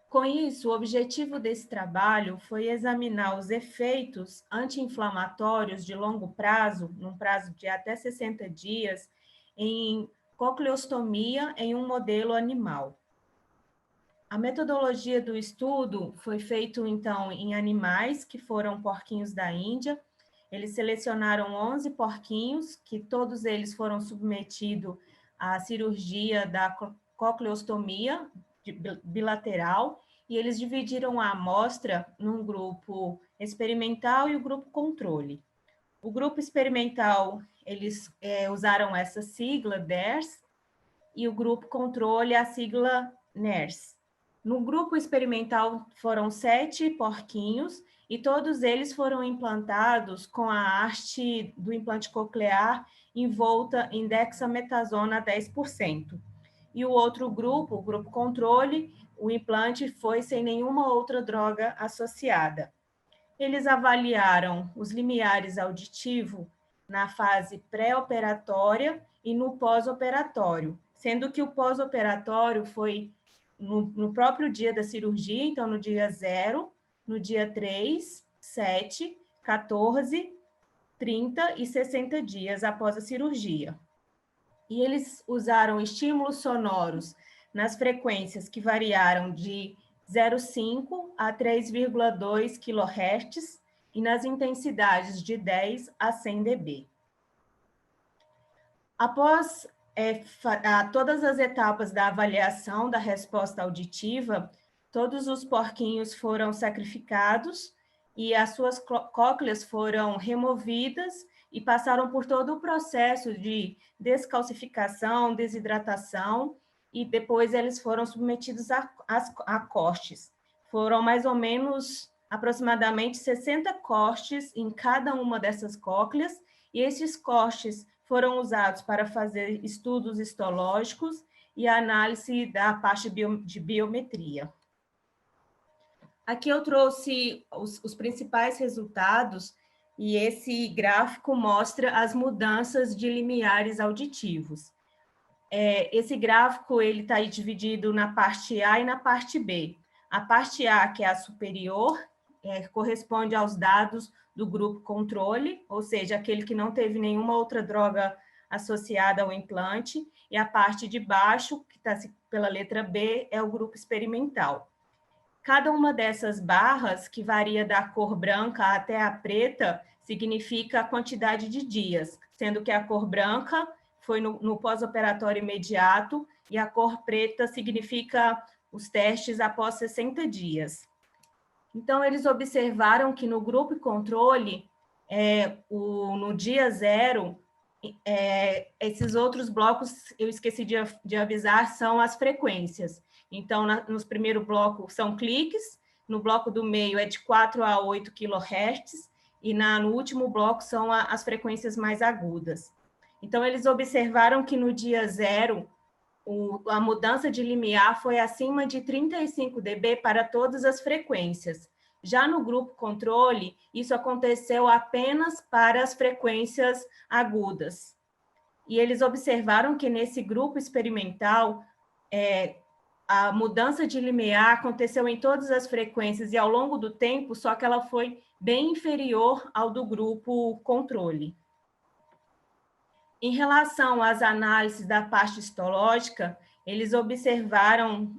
Com isso, o objetivo desse trabalho foi examinar os efeitos anti-inflamatórios de longo prazo, num prazo de até 60 dias, em cocleostomia em um modelo animal. A metodologia do estudo foi feita, então, em animais que foram porquinhos da Índia. Eles selecionaram 11 porquinhos, que todos eles foram submetidos à cirurgia da cocleostomia bilateral, e eles dividiram a amostra num grupo experimental e o grupo controle. O grupo experimental, eles usaram essa sigla, DERS, e o grupo controle, a sigla NERS. No grupo experimental foram 7 porquinhos e todos eles foram implantados com a haste do implante coclear envolta em dexametasona 10%. E o outro grupo, o grupo controle, o implante foi sem nenhuma outra droga associada. Eles avaliaram os limiares auditivos na fase pré-operatória e no pós-operatório, sendo que o pós-operatório foi no próprio dia da cirurgia, então no dia 0, no dia 3, 7, 14, 30 e 60 dias após a cirurgia. E eles usaram estímulos sonoros nas frequências que variaram de 0,5 a 3,2 kHz e nas intensidades de 10 a 100 dB. Após todas as etapas da avaliação da resposta auditiva, todos os porquinhos foram sacrificados e as suas cócleas foram removidas e passaram por todo o processo de descalcificação, desidratação, e depois eles foram submetidos a cortes. Foram mais ou menos aproximadamente 60 cortes em cada uma dessas cócleas, e esses cortes foram usados para fazer estudos histológicos e análise da parte de biometria. Aqui eu trouxe os principais resultados, e esse gráfico mostra as mudanças de limiares auditivos. Esse gráfico está aí dividido na parte A e na parte B. A parte A, que é a superior, corresponde aos dados do grupo controle, ou seja, aquele que não teve nenhuma outra droga associada ao implante, e a parte de baixo, que está pela letra B, é o grupo experimental. Cada uma dessas barras, que varia da cor branca até a preta, significa a quantidade de dias, sendo que a cor branca foi no pós-operatório imediato e a cor preta significa os testes após 60 dias. Então, eles observaram que no grupo controle, no dia 0, esses outros blocos, eu esqueci de avisar, são as frequências. Então, nos primeiro bloco são cliques, no bloco do meio é de 4 a 8 kHz, e no último bloco são as frequências mais agudas. Então, eles observaram que no dia 0, a mudança de limiar foi acima de 35 dB para todas as frequências. Já no grupo controle, isso aconteceu apenas para as frequências agudas. E eles observaram que nesse grupo experimental, a mudança de limiar aconteceu em todas as frequências e ao longo do tempo, só que ela foi bem inferior ao do grupo controle. Em relação às análises da parte histológica, eles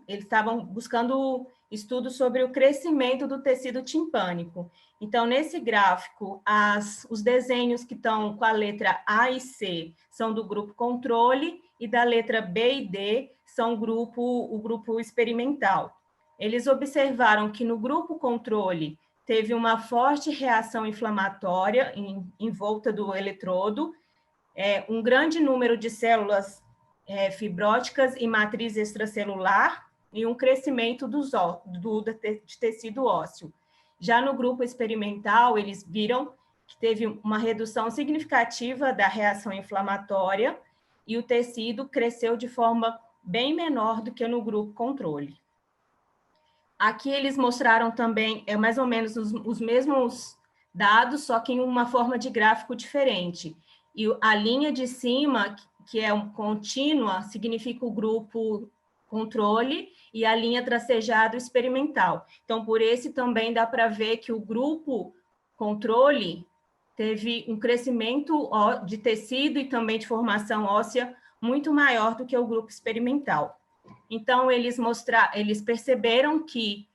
estavam buscando estudos sobre o crescimento do tecido timpânico. Então, nesse gráfico, os desenhos que estão com a letra A e C são do grupo controle e da letra B e D são o grupo experimental. Eles observaram que no grupo controle teve uma forte reação inflamatória em volta do eletrodo, um grande número de células fibróticas e matriz extracelular e um crescimento de tecido ósseo. Já no grupo experimental, eles viram que teve uma redução significativa da reação inflamatória e o tecido cresceu de forma bem menor do que no grupo controle. Aqui eles mostraram também, mais ou menos os mesmos dados, só que em uma forma de gráfico diferente. E a linha de cima, que é contínua, significa o grupo controle, e a linha tracejada experimental. Então, por esse também dá para ver que o grupo controle teve um crescimento de tecido e também de formação óssea muito maior do que o grupo experimental. Então, eles perceberam que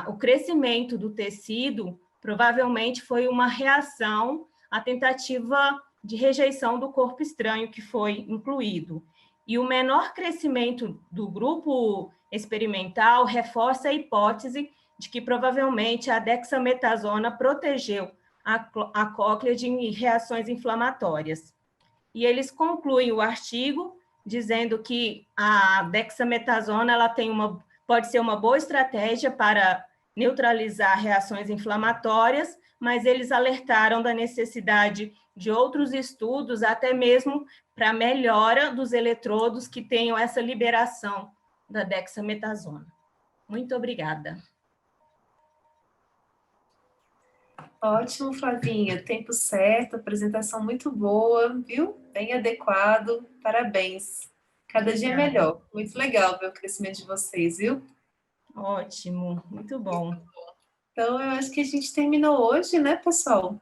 o crescimento do tecido provavelmente foi uma reação à tentativa de rejeição do corpo estranho que foi incluído. E o menor crescimento do grupo experimental reforça a hipótese de que provavelmente a dexametasona protegeu a cóclea de reações inflamatórias. E eles concluem o artigo dizendo que a dexametasona pode ser uma boa estratégia para neutralizar reações inflamatórias, mas eles alertaram da necessidade de outros estudos, até mesmo para melhora dos eletrodos que tenham essa liberação da dexametasona. Muito obrigada. Ótimo, Flavinha. Tempo certo, apresentação muito boa, viu? Bem adequado. Parabéns. Cada dia melhor. Muito legal ver o crescimento de vocês, viu? Ótimo, muito bom. Então, eu acho que a gente terminou hoje, né, pessoal?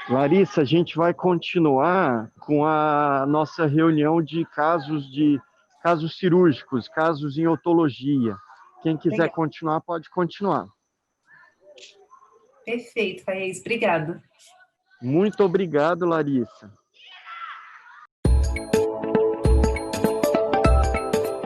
Larissa, a gente vai continuar com a nossa reunião de casos cirúrgicos, casos em otologia. Quem quiser Legal. continuar, pode continuar. Perfeito, Thaís. Obrigada. Muito obrigado, Larissa.